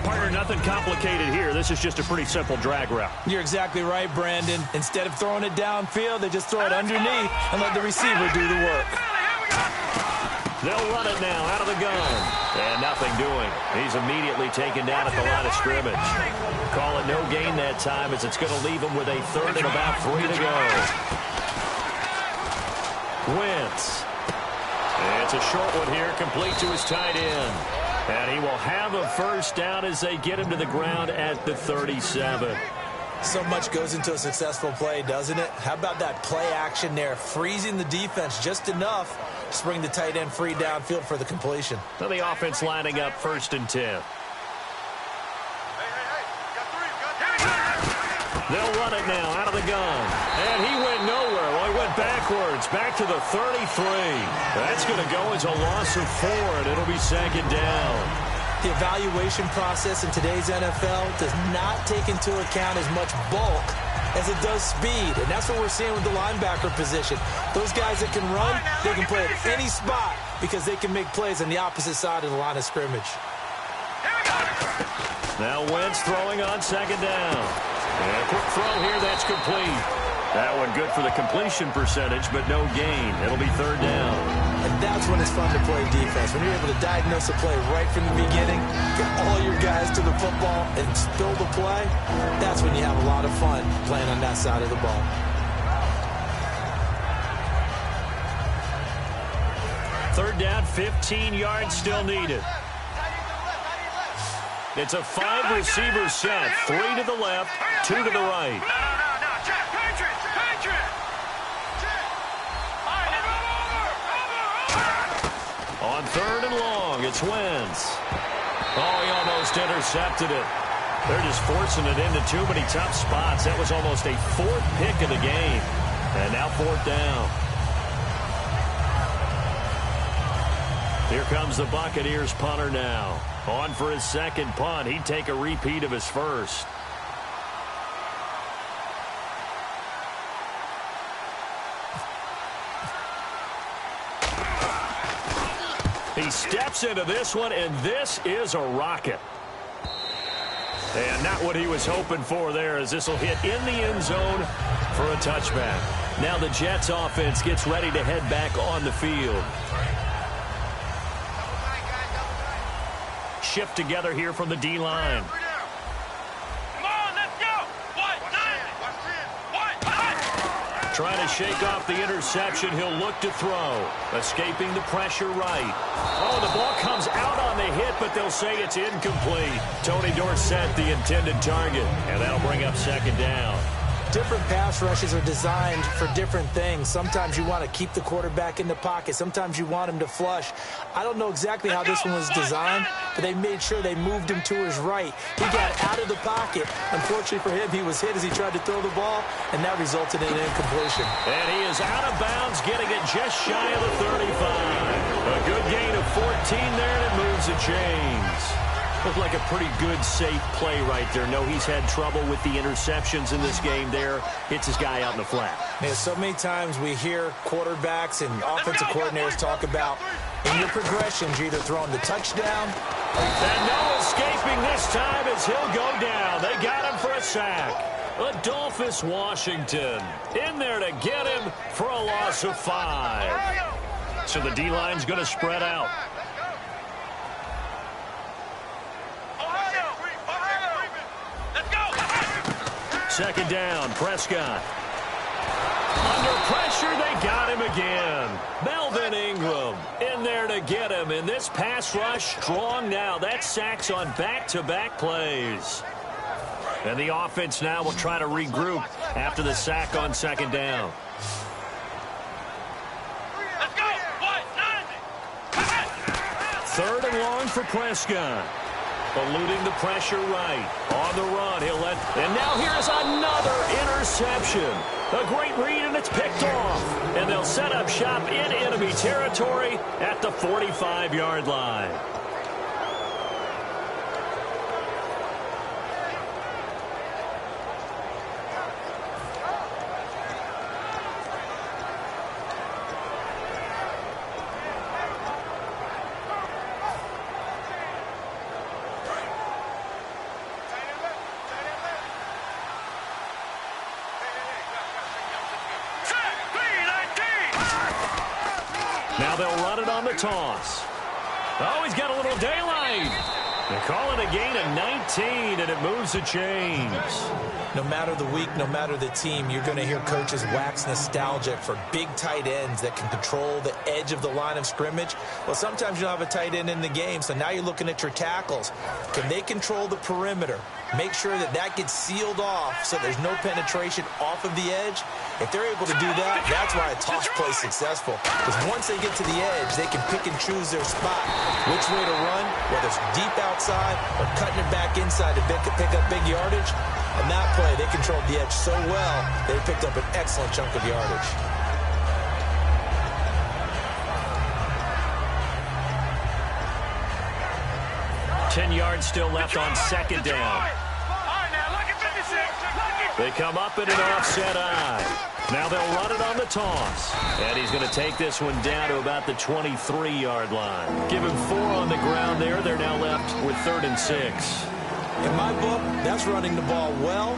Partner, nothing complicated here. This is just a pretty simple drag route. You're exactly right, Brandon. Instead of throwing it downfield, they just throw it underneath and let the receiver do the work. They'll run it now out of the gun. And nothing doing. He's immediately taken down at the line of scrimmage. Call it no gain that time as it's going to leave him with a 3rd and about 3 to go. Wentz. It's a short one here, complete to his tight end. And he will have a 1st down as they get him to the ground at the 37. So much goes into a successful play, doesn't it? How about that play action there, freezing the defense just enough to bring the tight end free downfield for the completion. So the offense lining up 1st and 10. They'll run it now out of the gun. And he went nowhere. Well, he went backwards, back to the 33. That's going to go as a loss of 4, and it'll be 2nd down. The evaluation process in today's NFL does not take into account as much bulk as it does speed, and that's what we're seeing with the linebacker position. Those guys that can run, they can play at any spot because they can make plays on the opposite side of the line of scrimmage. Now Wentz throwing on 2nd down. And a quick throw here, that's complete. That one good for the completion percentage, but no gain. It'll be 3rd down. And that's when it's fun to play defense. When you're able to diagnose a play right from the beginning, get all your guys to the football, and spill the play, that's when you have a lot of fun playing on that side of the ball. Third down, 15 yards still needed. It's a 5-receiver set. 3 to the left, 2 to the right. On 3rd and long, it's Wentz. Oh, he almost intercepted it. They're just forcing it into too many tough spots. That was almost a 4th pick of the game. And now 4th down. Here comes the Buccaneers punter now. On for his 2nd punt. He'd take a repeat of his 1st. He steps into this one, and this is a rocket. And not what he was hoping for there, as this will hit in the end zone for a touchback. Now the Jets offense gets ready to head back on the field. Shift together here from the D-line. Trying to shake off the interception. He'll look to throw. Escaping the pressure right. Oh, the ball comes out on the hit, but they'll say it's incomplete. Tony Dorsett, the intended target. And that'll bring up 2nd down. Different pass rushes are designed for different things. Sometimes you want to keep the quarterback in the pocket. Sometimes you want him to flush. I don't know exactly how this one was designed, but they made sure they moved him to his right. He got out of the pocket. Unfortunately for him, he was hit as he tried to throw the ball, and that resulted in an incompletion. And he is out of bounds, getting it just shy of the 35. A good gain of 14 there, and it moves the chains. Looked like a pretty good, safe play right there. No, he's had trouble with the interceptions in this game there. Hits his guy out in the flat. Man, so many times we hear quarterbacks and offensive coordinators talk about in your progressions, you're either throwing the touchdown. And no escaping this time as he'll go down. They got him for a sack. Adolphus Washington in there to get him for a loss of 5. So the D-line's going to spread out. Second down, Prescott. Under pressure, they got him again. Melvin Ingram in there to get him. And this pass rush strong now. That's sacks on back-to-back plays. And the offense now will try to regroup after the sack on 2nd down. Let's go. 3rd and long for Prescott. Eluding the pressure right. On the run, he'll let... And now here's another interception. A great read, and it's picked off. And they'll set up shop in enemy territory at the 45-yard line. Now they'll run it on the toss. Oh, he's got a little daylight. They call it a gain of 19, and it moves the chains. No matter the week, no matter the team, you're going to hear coaches wax nostalgia for big tight ends that can control the edge of the line of scrimmage. Well, sometimes you don't have a tight end in the game, so now you're looking at your tackles. Can they control the perimeter? make sure that that gets sealed off so there's no penetration off of the edge. If they're able to do that, that's why a toss play is successful. Because once they get to the edge, they can pick and choose their spot, which way to run, whether it's deep outside or cutting it back inside to pick up big yardage. On that play, they controlled the edge so well, they picked up an excellent chunk of yardage. 10 yards still left on second down. They come up in an offset eye. Now they'll run it on the toss. And he's going to take this one down to about the 23-yard line. Give him 4 on the ground there. They're now left with 3rd and 6. In my book, that's running the ball well,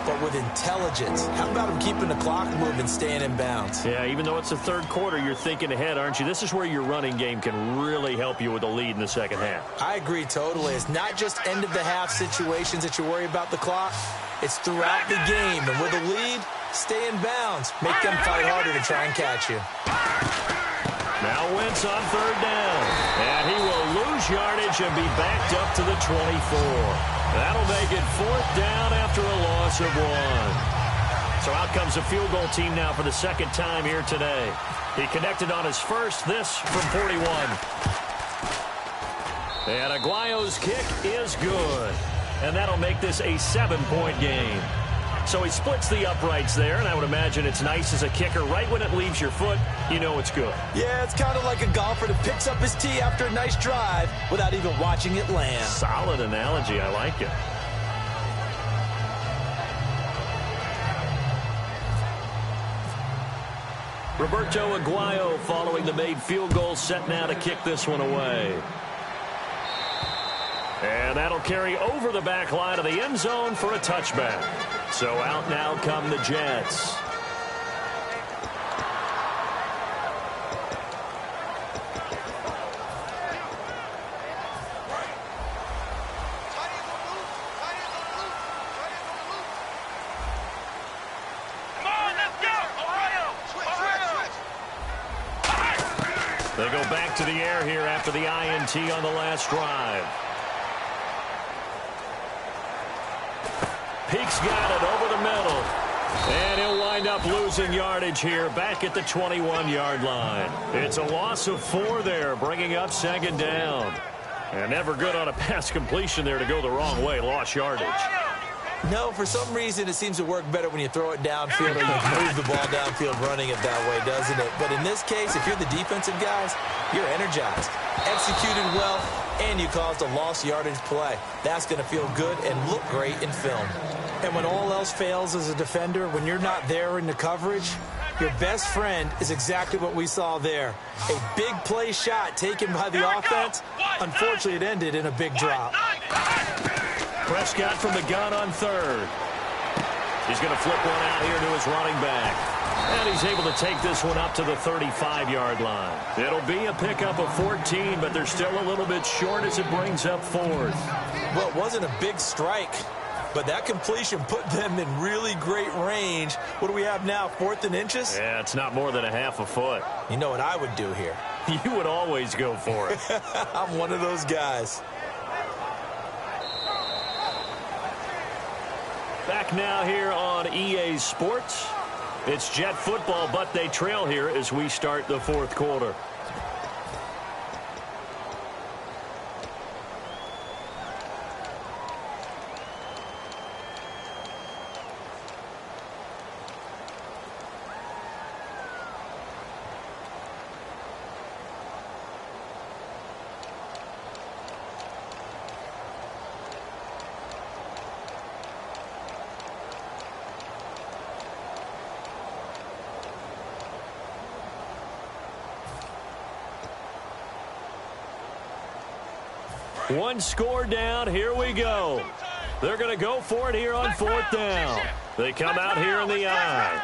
but with intelligence. How about him keeping the clock moving, staying in bounds? Yeah, even though it's the third quarter, you're thinking ahead, aren't you? This is where your running game can really help you with a lead in the second half. I agree totally. It's not just end-of-the-half situations that you worry about the clock. It's throughout the game. And with a lead, stay in bounds. Make them fight harder to try and catch you. Now Wentz on 3rd down. And he will lose yardage and be backed up to the 24. That'll make it 4th down after a loss of 1. So out comes the field goal team now for the second time here today. He connected on his first, this from 41. And Aguayo's kick is good. And that'll make this a 7-point game. So he splits the uprights there, and I would imagine it's nice as a kicker. Right when it leaves your foot, you know it's good. Yeah, it's kind of like a golfer that picks up his tee after a nice drive without even watching it land. Solid analogy. I like it. Roberto Aguayo following the made field goal, set now to kick this one away. And that'll carry over the back line of the end zone for a touchback. So out now come the Jets. They go back to the air here after the INT on the last drive. Peak's got it over the middle. And he'll wind up losing yardage here back at the 21-yard line. It's a loss of 4 there, bringing up 2nd down. And never good on a pass completion there to go the wrong way. Lost yardage. No, for some reason, it seems to work better when you throw it downfield or you move the ball downfield running it that way, doesn't it? But in this case, if you're the defensive guys, you're energized, executed well, and you caused a lost yardage play. That's going to feel good and look great in film. And when all else fails as a defender, when you're not there in the coverage, your best friend is exactly what we saw there. A big play shot taken by the offense. Unfortunately, it ended in a big drop. Prescott from the gun on 3rd. He's going to flip one out here to his running back. And he's able to take this one up to the 35-yard line. It'll be a pickup of 14, but they're still a little bit short as it brings up 4th. Well, it wasn't a big strike, but that completion put them in really great range. What do we have now, 4th and inches? Yeah, it's not more than a half a foot. You know what I would do here? You would always go for it. I'm one of those guys. Back now here on EA Sports. It's Jet football, but they trail here as we start the 4th quarter. One score down. Here we go. They're going to go for it here on 4th down. They come out here in the eye.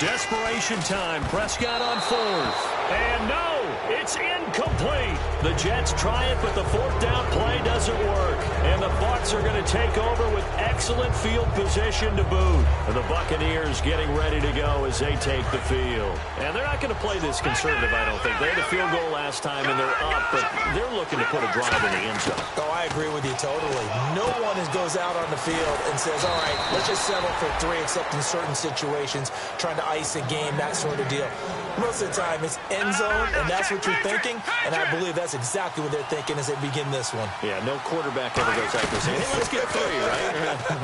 Desperation time. Prescott on 4th. And no, it's incomplete. The Jets try it, but the 4th down play doesn't work. And the Bucs are going to take over with excellent excellent field position to boot. And the Buccaneers getting ready to go as they take the field. And they're not going to play this conservative, I don't think. They had a field goal last time, and they're up, but they're looking to put a drive in the end zone. Oh, I agree with you totally. No one goes out on the field and says, all right, let's just settle for 3, except in certain situations, trying to ice a game, that sort of deal. Most of the time, it's end zone, and that's what you're thinking, and I believe that's exactly what they're thinking as they begin this one. Yeah, no quarterback ever goes out there saying, hey, let's get 3, right?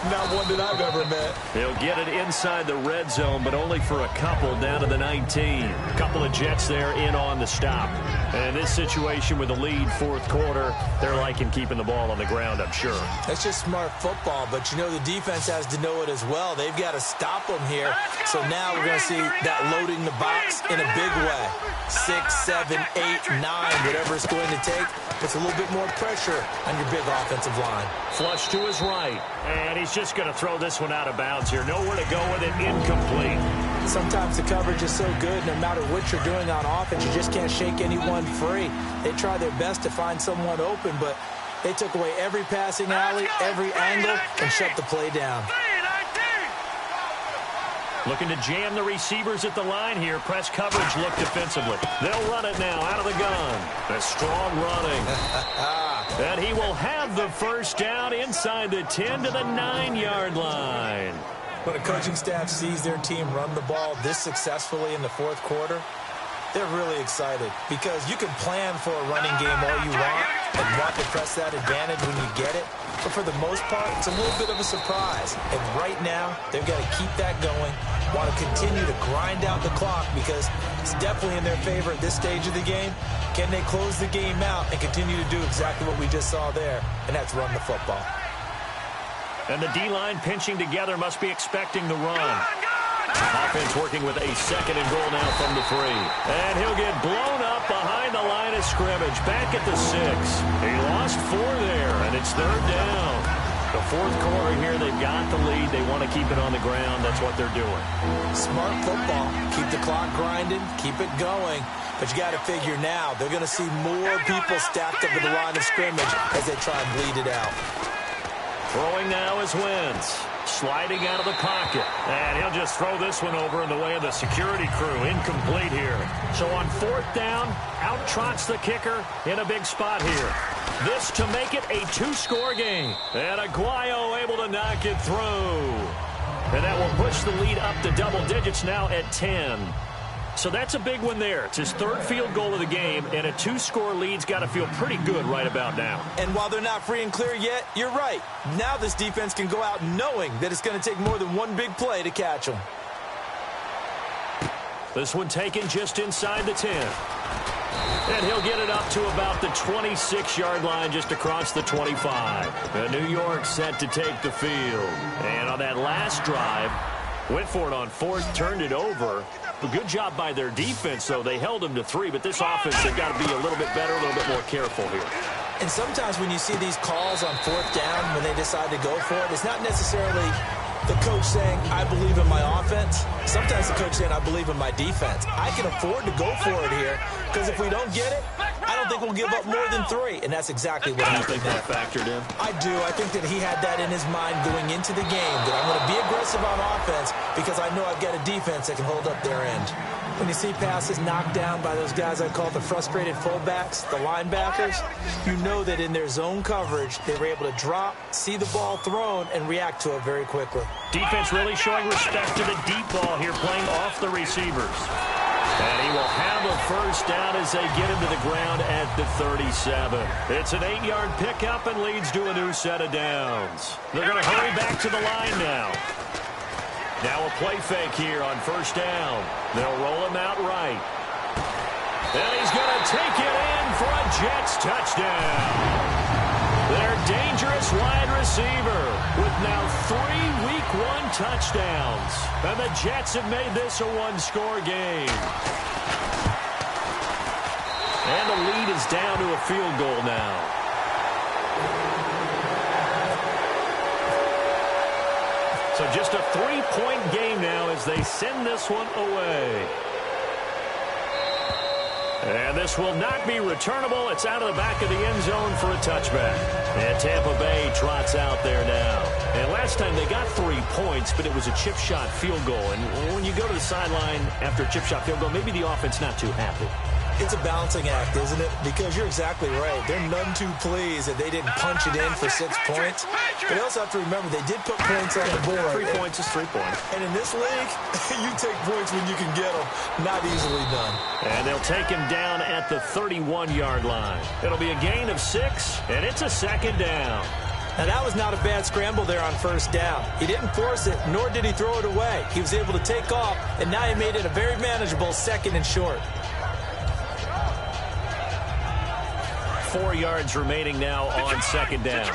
Not one that I've ever met. They'll get it inside the red zone, but only for a couple down to the 19. A couple of Jets there in on the stop. And in this situation with the lead fourth quarter, they're liking keeping the ball on the ground, I'm sure. That's just smart football, but you know the defense has to know it as well. They've got to stop them here. So now we're going to see that loading the box in a big way. 6, 7, 8, 9, whatever it's going to take. Puts a little bit more pressure on your big offensive line. Flush to his right, and he's just going to throw this one out of bounds here. Nowhere to go with it, incomplete. Sometimes the coverage is so good, no matter what you're doing on offense, you just can't shake anyone free. They try their best to find someone open, but they took away every passing alley, every angle, and shut the play down. Looking to jam the receivers at the line here. Press coverage look defensively. They'll run it now out of the gun. A strong running. And he will have the first down inside the 10 to the 9-yard line. When a coaching staff sees their team run the ball this successfully in the fourth quarter, they're really excited because you can plan for a running game all you want and want to press that advantage when you get it. But for the most part, it's a little bit of a surprise. And right now, they've got to keep that going, want to continue to grind out the clock because it's definitely in their favor at this stage of the game. Can they close the game out and continue to do exactly what we just saw there, and that's run the football. And the D-line pinching together must be expecting the run. Offense working with a 2nd and goal now from the 3. And he'll get blown up behind the line of scrimmage. Back at the 6. He lost 4 there, and it's 3rd down. The fourth quarter here, they've got the lead. They want to keep it on the ground. That's what they're doing. Smart football. Keep the clock grinding. Keep it going. But you got to figure now, they're going to see more people stacked up at the line of scrimmage as they try and bleed it out. Throwing now is Wentz. Sliding out of the pocket. And he'll just throw this one over in the way of the security crew. Incomplete here. So on 4th down, out trots the kicker in a big spot here. This to make it a 2-score game. And Aguayo able to knock it through. And that will push the lead up to double digits now at 10. So that's a big one there. It's his 3rd field goal of the game, and a 2-score lead's got to feel pretty good right about now. And while they're not free and clear yet, you're right. Now this defense can go out knowing that it's going to take more than one big play to catch them. This one taken just inside the 10. And he'll get it up to about the 26-yard line just across the 25. And New York set to take the field. And on that last drive, went for it on 4th, turned it over. A good job by their defense, though. They held them to 3, but this offense, they've got to be a little bit better, a little bit more careful here. And sometimes when you see these calls on 4th down, when they decide to go for it, it's not necessarily the coach saying, I believe in my offense. Sometimes the coach saying, I believe in my defense. I can afford to go for it here, because if we don't get it, I don't think we'll give up more than 3. And that's exactly what happened. Do you think that factored in? I do. I think that he had that in his mind going into the game, that I'm going to be aggressive on offense because I know I've got a defense that can hold up their end. When you see passes knocked down by those guys I call the frustrated fullbacks, the linebackers, you know that in their zone coverage, they were able to drop, see the ball thrown, and react to it very quickly. Defense really showing respect to the deep ball here, playing off the receivers. And he will have a first down as they get him to the ground at the 37. It's an 8-yard pickup and leads to a new set of downs. They're going to hurry back to the line now. Now a play fake here on first down. They'll roll him out right. And he's going to take it in for a Jets touchdown. Their dangerous wide receiver with now 3 Week 1 touchdowns. And the Jets have made this a 1-score game. And the lead is down to a field goal now. So just a 3-point game now as they send this one away. And this will not be returnable. It's out of the back of the end zone for a touchback. And Tampa Bay trots out there now. And last time they got 3 points, but it was a chip shot field goal. And when you go to the sideline after a chip shot field goal, maybe the offense not too happy. It's a balancing act, isn't it? Because you're exactly right. They're none too pleased that they didn't punch it in for 6 points. But you also have to remember they did put points on the board. 3 points is 3 points. And in this league, you take points when you can get them. Not easily done. And they'll take him down at the 31-yard line. It'll be a gain of 6, and it's a second down. Now, that was not a bad scramble there on first down. He didn't force it, nor did he throw it away. He was able to take off, and now he made it a very manageable second and short. 4 yards remaining now on second down.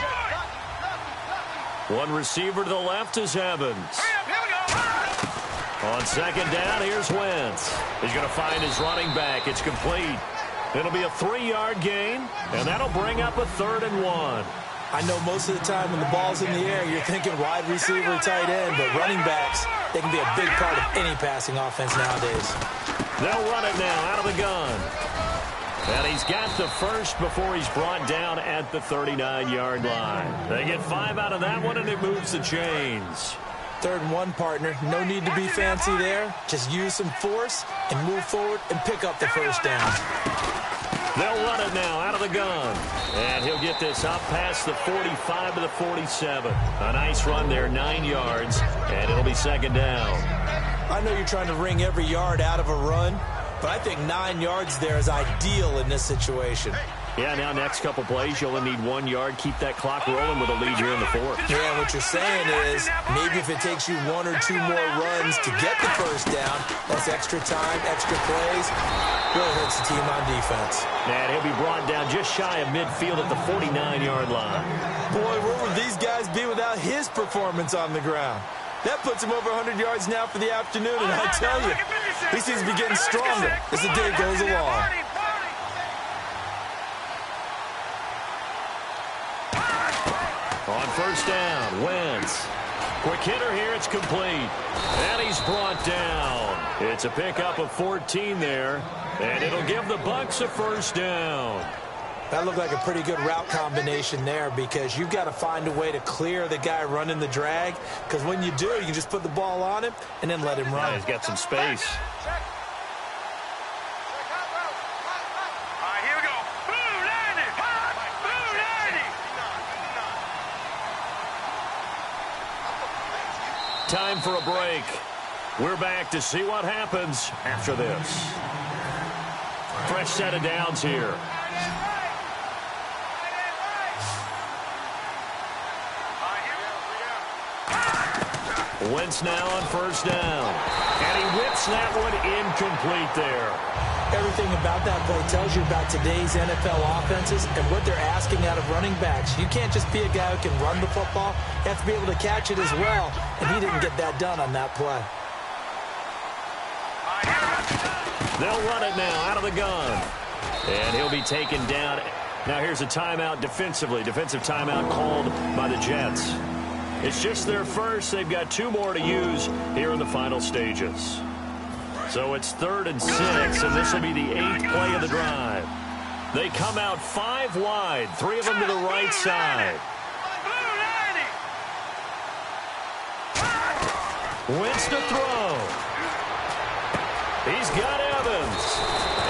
One receiver to the left is Evans. On second down, here's Wentz. He's going to find his running back. It's complete. It'll be a 3-yard gain, and that'll bring up a 3rd and 1. I know most of the time when the ball's in the air, you're thinking wide receiver, tight end, but running backs, they can be a big part of any passing offense nowadays. They'll run it now out of the gun. And he's got the first before he's brought down at the 39-yard line. They get 5 out of that one, and it moves the chains. 3rd and 1, partner. No need to be fancy there. Just use some force and move forward and pick up the first down. They'll run it now out of the gun. And he'll get this up past the 45 to the 47. A nice run there, 9 yards, and it'll be second down. I know you're trying to wring every yard out of a run, but I think 9 yards there is ideal in this situation. Yeah, now next couple plays, you only need 1 yard. Keep that clock rolling with a lead here in the 4th. Yeah, what you're saying is maybe if it takes you 1 or 2 more runs to get the first down, that's extra time, extra plays, really hurts the team on defense. And he'll be brought down just shy of midfield at the 49-yard line. Boy, where would these guys be without his performance on the ground? That puts him over 100 yards now for the afternoon, and I tell you, he seems to be getting stronger as the day goes along. On first down, Wentz. Quick hitter here, it's complete. And he's brought down. It's a pickup of 14 there, and it'll give the Bucs a first down. That looked like a pretty good route combination there because you've got to find a way to clear the guy running the drag, because when you do, you can just put the ball on him and then let him run. Yeah, he's got some space. Time for a break. We're back to see what happens after this. Fresh set of downs here. Wentz now on first down. And he whips that one incomplete there. Everything about that play tells you about today's NFL offenses and what they're asking out of running backs. You can't just be a guy who can run the football. You have to be able to catch it as well, and he didn't get that done on that play. They'll run it now out of the gun. And he'll be taken down. Now here's a timeout defensively. Defensive timeout called by the Jets. It's just their first. They've got 2 more to use here in the final stages. So it's 3rd and 6, and this will be the 8th play of the drive. They come out 5 wide, 3 of them to the right side. Wentz to throw. He's got Evans.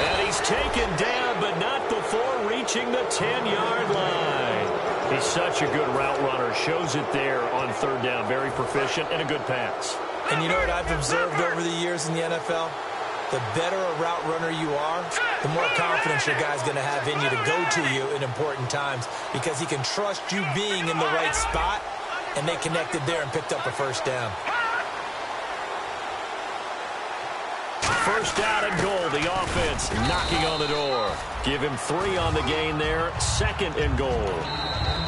And he's taken down, but not before reaching the 10-yard line. He's such a good route runner. Shows it there on 3rd down. Very proficient and a good pass. And you know what I've observed over the years in the NFL? The better a route runner you are, the more confidence your guy's going to have in you to go to you in important times, because he can trust you being in the right spot, and they connected there and picked up a first down. First down and goal. The offense knocking on the door. Give him 3 on the gain there. 2nd and goal.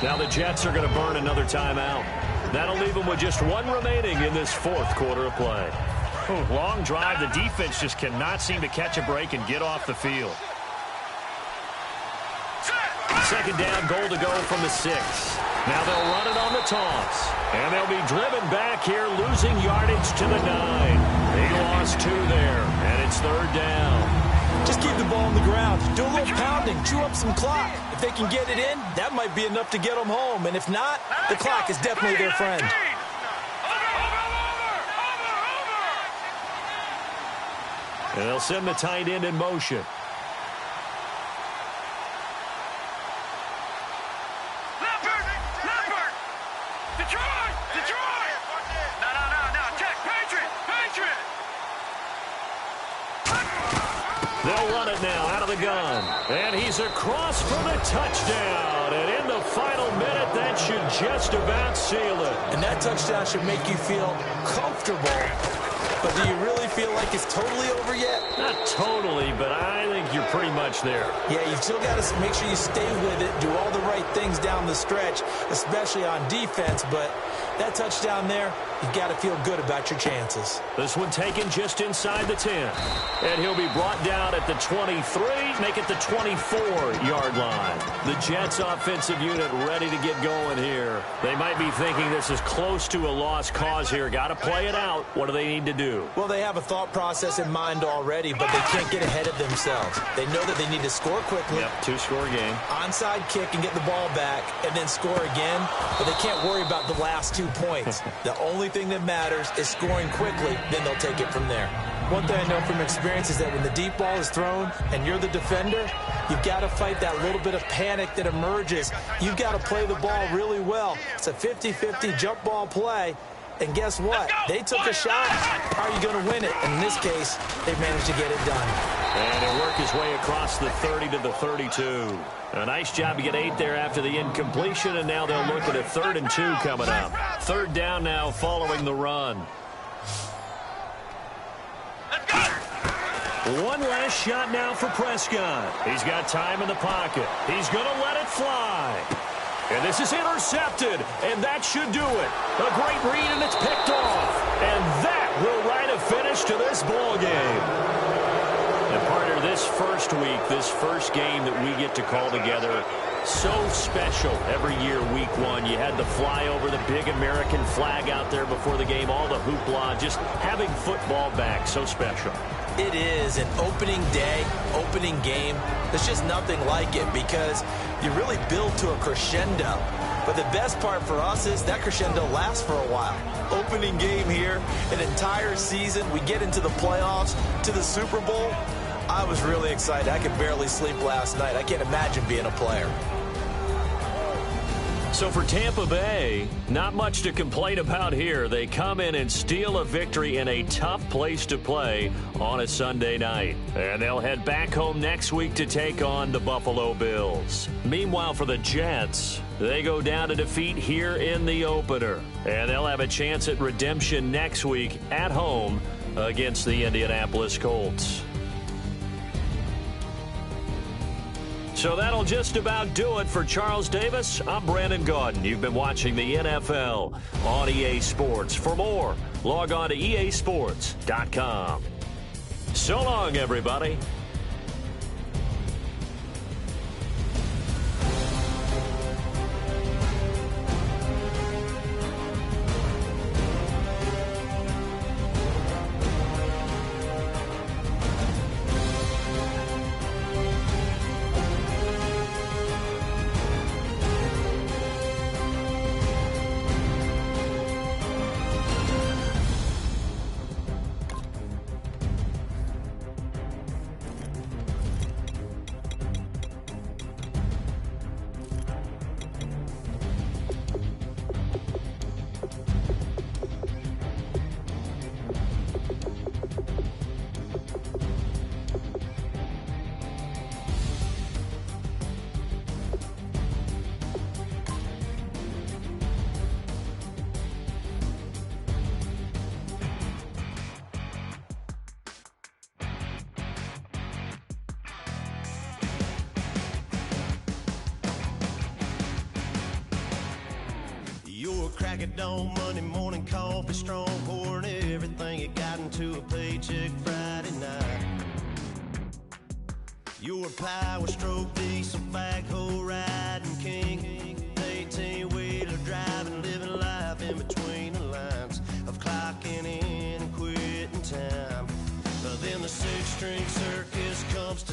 Now the Jets are going to burn another timeout. That'll leave them with just 1 remaining in this 4th quarter of play. Long drive. The defense just cannot seem to catch a break and get off the field. 2nd down, goal to go from the 6. Now they'll run it on the toss. And they'll be driven back here, losing yardage to the 9. He lost 2 there, and it's 3rd down. Just keep the ball on the ground. Do a little pounding. Chew up some clock. If they can get it in, that might be enough to get them home. And if not, the clock is definitely their friend. And they'll send the tight end in motion. They'll run it now out of the gun. And he's across for the touchdown. And in the final minute, that should just about seal it. And that touchdown should make you feel comfortable. But do you really feel like it's totally over yet? Not totally, but I think you're pretty much there. Yeah, you've still got to make sure you stay with it, do all the right things down the stretch, especially on defense. But that touchdown there, you've got to feel good about your chances. This one taken just inside the 10. And he'll be brought down at the 23, make it the 24-yard line. The Jets offensive unit ready to get going here. They might be thinking this is close to a lost cause here. Got to play it out. What do they need to do? Well, they have a thought process in mind already, but they can't get ahead of themselves. They know that they need to score quickly. Yep, two-score game. Onside kick and get the ball back, and then score again. But they can't worry about the last 2 points. The only thing that matters is scoring quickly, then they'll take it from there. One thing I know from experience is that when the deep ball is thrown and you're the defender, you've got to fight that little bit of panic that emerges. You've got to play the ball really well. It's a 50-50 jump ball play. And guess what? They took a shot. How are you going to win it? And in this case, they managed to get it done. And he'll work his way across the 30 to the 32. A nice job to get 8 there after the incompletion, and now they'll look at a 3rd and 2 coming up. 3rd down now following the run. One last shot now for Prescott. He's got time in the pocket. He's going to let it fly. And this is intercepted, and that should do it. A great read, and it's picked off. And that will write a finish to this ball game. And partner, this first week, this first game that we get to call together, so special every year, week 1. You had the flyover, the big American flag out there before the game, all the hoopla, just having football back, so special. It is an opening day, opening game. There's just nothing like it because you really build to a crescendo. But the best part for us is that crescendo lasts for a while. Opening game here, an entire season. We get into the playoffs, to the Super Bowl. I was really excited. I could barely sleep last night. I can't imagine being a player. So for Tampa Bay, not much to complain about here. They come in and steal a victory in a tough place to play on a Sunday night. And they'll head back home next week to take on the Buffalo Bills. Meanwhile, for the Jets, they go down to defeat here in the opener. And they'll have a chance at redemption next week at home against the Indianapolis Colts. So that'll just about do it for Charles Davis. I'm Brandon Gaudin. You've been watching the NFL on EA Sports. For more, log on to easports.com. So long, everybody. Crack of dawn, Monday morning coffee, strong pouring everything you got into a paycheck Friday night. Your power stroke, diesel backhoe riding king, 18-wheeler driving, living life in between the lines of clocking in and quitting time. But then the six-string circus comes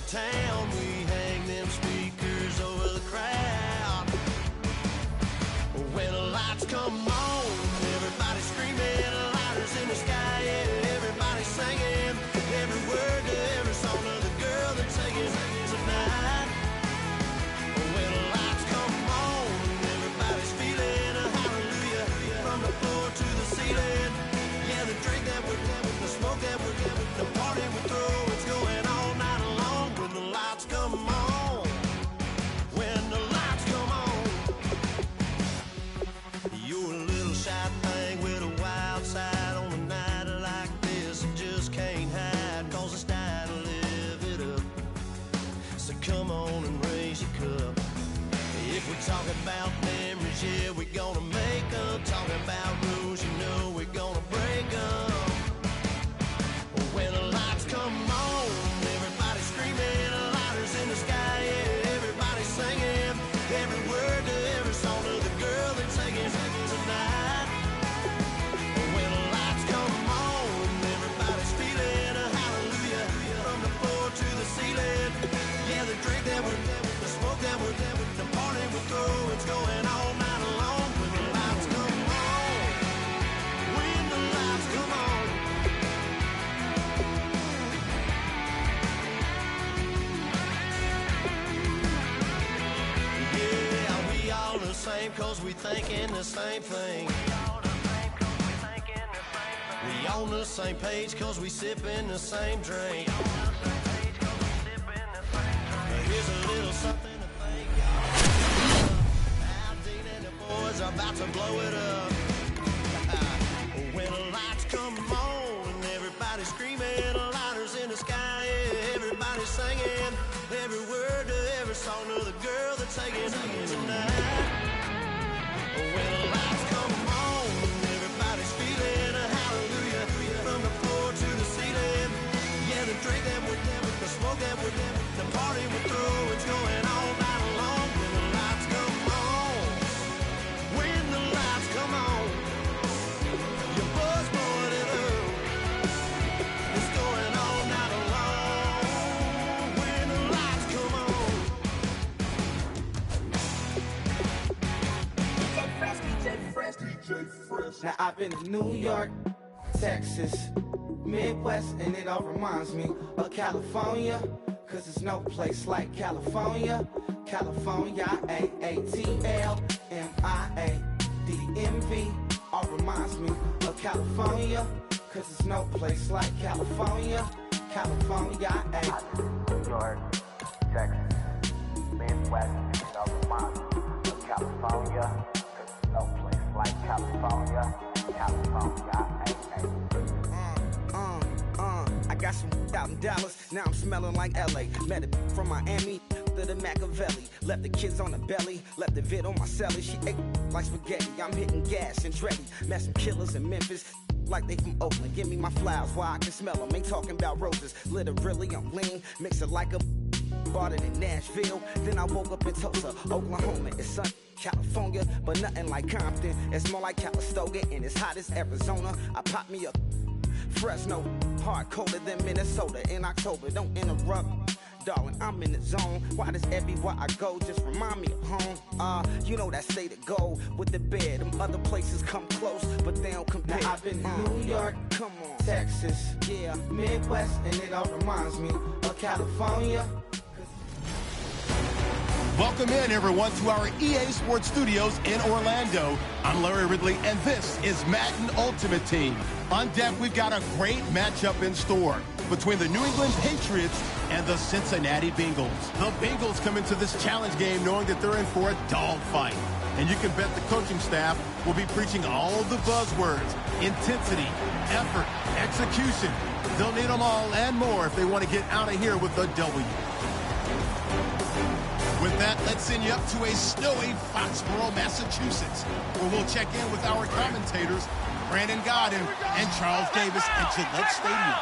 thinking the same thing. We on the same page cause we sipping the same drink. Here's a little something to think of. Al Dean and the boys are about to blow it up. When the lights come on and everybody's screaming, lighters in the sky, yeah, everybody's singing every word to every song of the girl they're taking home tonight. When the lights come on and everybody's feeling a hallelujah from the floor to the ceiling. Yeah, the drink that with them, the smoke that with them, the party we're through, it's going all night long. When the lights come on, when the lights come on, your buzz more than up. It's going all night long. When the lights come on. Now I've been to New York, Texas, Midwest, and it all reminds me of California, cause there's no place like California. California, A-A-T-L-M-I-A-D-M-V, all reminds me of California, cause there's no place like California. California, New York, Texas, Midwest, and it all reminds me of California, cause there's no place like California. California, I got some out in Dallas, now I'm smelling like LA. Met a from Miami, to the Machiavelli. Left the kids on the belly, left the vid on my celly. She ate like spaghetti, I'm hitting gas and Dreddy. Met some killers in Memphis, like they from Oakland. Give me my flowers while I can smell them. Ain't talking about roses, literally I'm lean. Mix it like a bought it in Nashville. Then I woke up in Tulsa, Oklahoma. It's sun, California, but nothing like Compton. It's more like Calistoga and it's hot as Arizona. I pop me a Fresno, hard colder than Minnesota in October. Don't interrupt, darling, I'm in the zone. Why does everywhere I go just remind me of home? You know that state of gold with the bed. Them other places come close, but they don't compare. Now I've been to New York, come on, Texas, yeah, Midwest, and it all reminds me of California. Welcome in, everyone, to our EA Sports Studios in Orlando. I'm Larry Ridley, and this is Madden Ultimate Team. On deck, we've got a great matchup in store between the New England Patriots and the Cincinnati Bengals. The Bengals come into this challenge game knowing that they're in for a dogfight. And you can bet the coaching staff will be preaching all the buzzwords: intensity, effort, execution. They'll need them all and more if they want to get out of here with a W. With that, let's send you up to a snowy Foxborough, Massachusetts, where we'll check in with our commentators, Brandon Godden and Charles Davis at Gillette Stadium.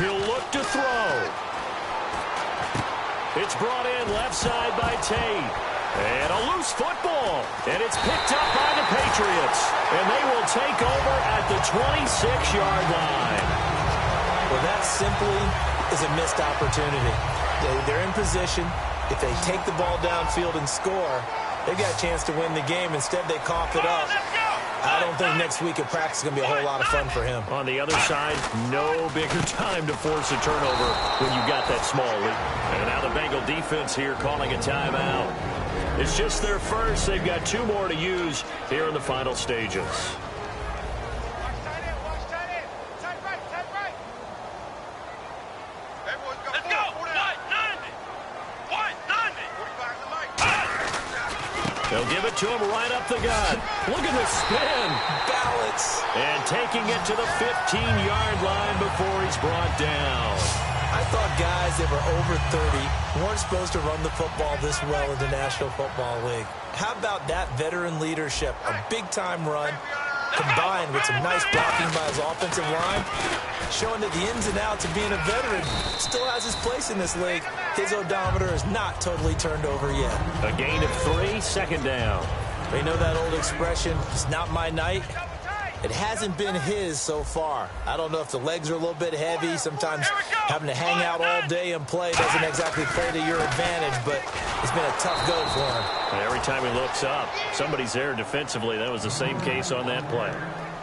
He'll look to throw. It's brought in left side by Tate. And a loose football. And it's picked up by the Patriots. And they will take over at the 26-yard line. Well, that simply is a missed opportunity. They're in position. If they take the ball downfield and score, they've got a chance to win the game. Instead, they cough it up. I don't think next week at practice is going to be a whole lot of fun for him. On the other side, no bigger time to force a turnover when you got that small lead. And now the Bengal defense here calling a timeout. It's just their first. They've got two more to use here in the final stages. They'll give it to him right up the gut. Look at the spin. Balance. And taking it to the 15-yard line before he's brought down. I thought guys that were over 30 weren't supposed to run the football this well in the National Football League. How about that veteran leadership? A big-time run combined with some nice blocking by his offensive line, showing that the ins and outs of being a veteran still has his place in this league. His odometer is not totally turned over yet. A gain of 3, second down. They know that old expression, it's not my night. It hasn't been his so far. I don't know if the legs are a little bit heavy. Sometimes having to hang out all day and play doesn't exactly play to your advantage, but it's been a tough go for him. And every time he looks up, somebody's there defensively. That was the same case on that play.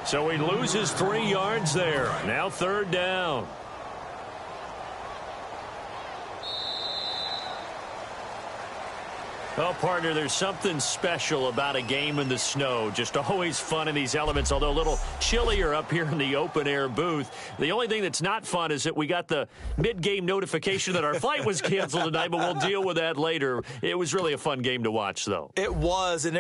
So he loses 3 yards there. Now 3rd down. Well, partner, there's something special about a game in the snow. Just always fun in these elements, although a little chillier up here in the open-air booth. The only thing that's not fun is that we got the mid-game notification that our flight was canceled tonight, but we'll deal with that later. It was really a fun game to watch, though. It was, and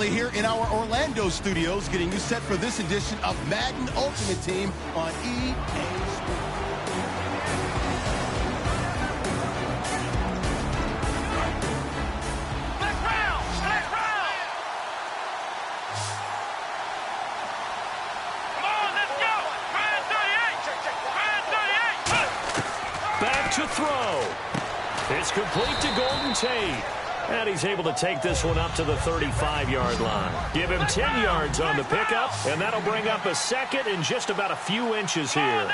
here in our Orlando studios, getting you set for this edition of Madden Ultimate Team on EA Sports. Back to throw. It's complete to Golden Tate. And he's able to take this one up to the 35-yard line. Give him 10 yards on the pickup, and that'll bring up a 2nd and just about a few inches here.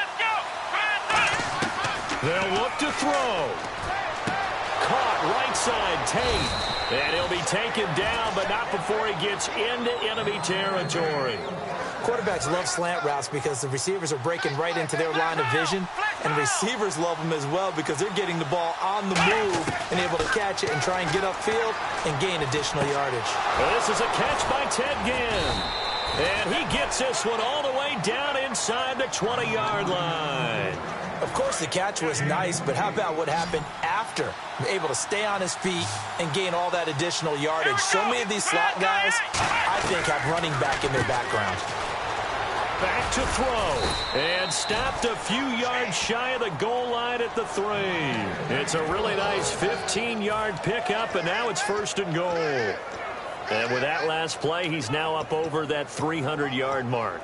They'll look to throw. Caught right side Tate. And he'll be taken down, but not before he gets into enemy territory. Quarterbacks love slant routes because the receivers are breaking right into their line of vision, and receivers love them as well because they're getting the ball on the move and able to catch it and try and get upfield and gain additional yardage. Well, this is a catch by Ted Ginn, and he gets this one all the way down inside the 20-yard line. Of course, the catch was nice, but how about what happened after? Able to stay on his feet and gain all that additional yardage. So many of these slot guys, I think, have running back in their background. Back to throw, and stopped a few yards shy of the goal line at the 3. It's a really nice 15-yard pickup, and now it's 1st and goal. And with that last play, he's now up over that 300-yard mark.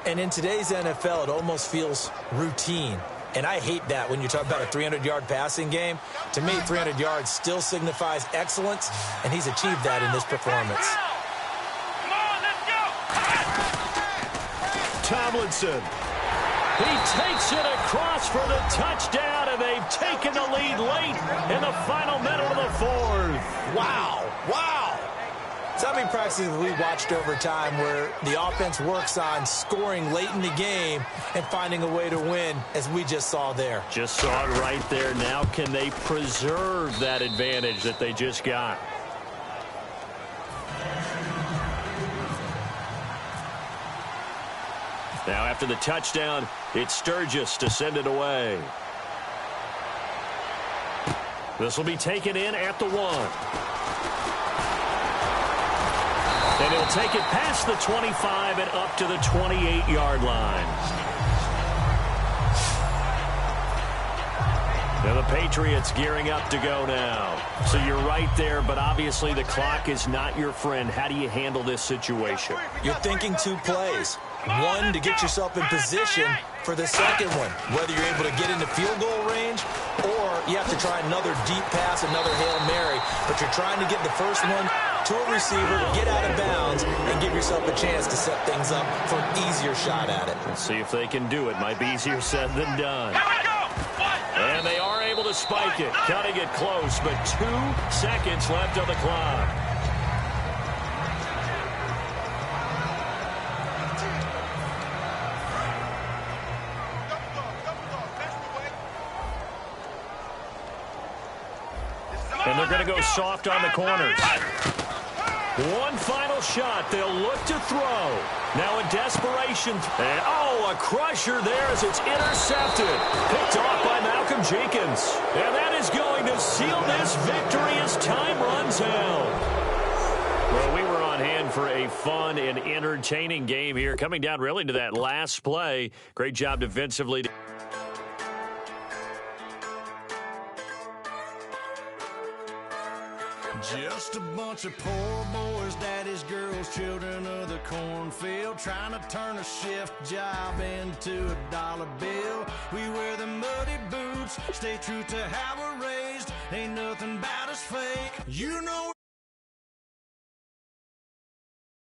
And in today's NFL, it almost feels routine. And I hate that when you talk about a 300-yard passing game. To me, 300 yards still signifies excellence, and he's achieved that in this performance. Tomlinson. He takes it across for the touchdown, and they've taken the lead late in the final minute of the 4th. Wow. Wow. So many practices we watched over time where the offense works on scoring late in the game and finding a way to win, as we just saw there. Just saw it right there. Now can they preserve that advantage that they just got? Now after the touchdown, it's Sturgis to send it away. This will be taken in at the 1. And he'll take it past the 25 and up to the 28-yard line. Now the Patriots gearing up to go now. So you're right there, but obviously the clock is not your friend. How do you handle this situation? You're thinking 2 plays. One, to get yourself in position for the second one, whether you're able to get into field goal range or you have to try another deep pass, another Hail Mary, but you're trying to get the first one to a receiver, get out of bounds, and give yourself a chance to set things up for an easier shot at it. Let's see if they can do it. Might be easier said than done. And they are able to spike it, cutting it close, but 2 seconds left on the clock. And they're going to go soft on the corners. One final shot. They'll look to throw. Now in desperation. And, a crusher there as it's intercepted. Picked off by Malcolm Jenkins. And that is going to seal this victory as time runs out. Well, we were on hand for a fun and entertaining game here. Coming down really to that last play. Great job defensively. Just a bunch of poor boys, daddy's girls, children of the cornfield, trying to turn a shift job into a dollar bill. We wear the muddy boots, stay true to how we're raised, ain't nothing about us fake. You know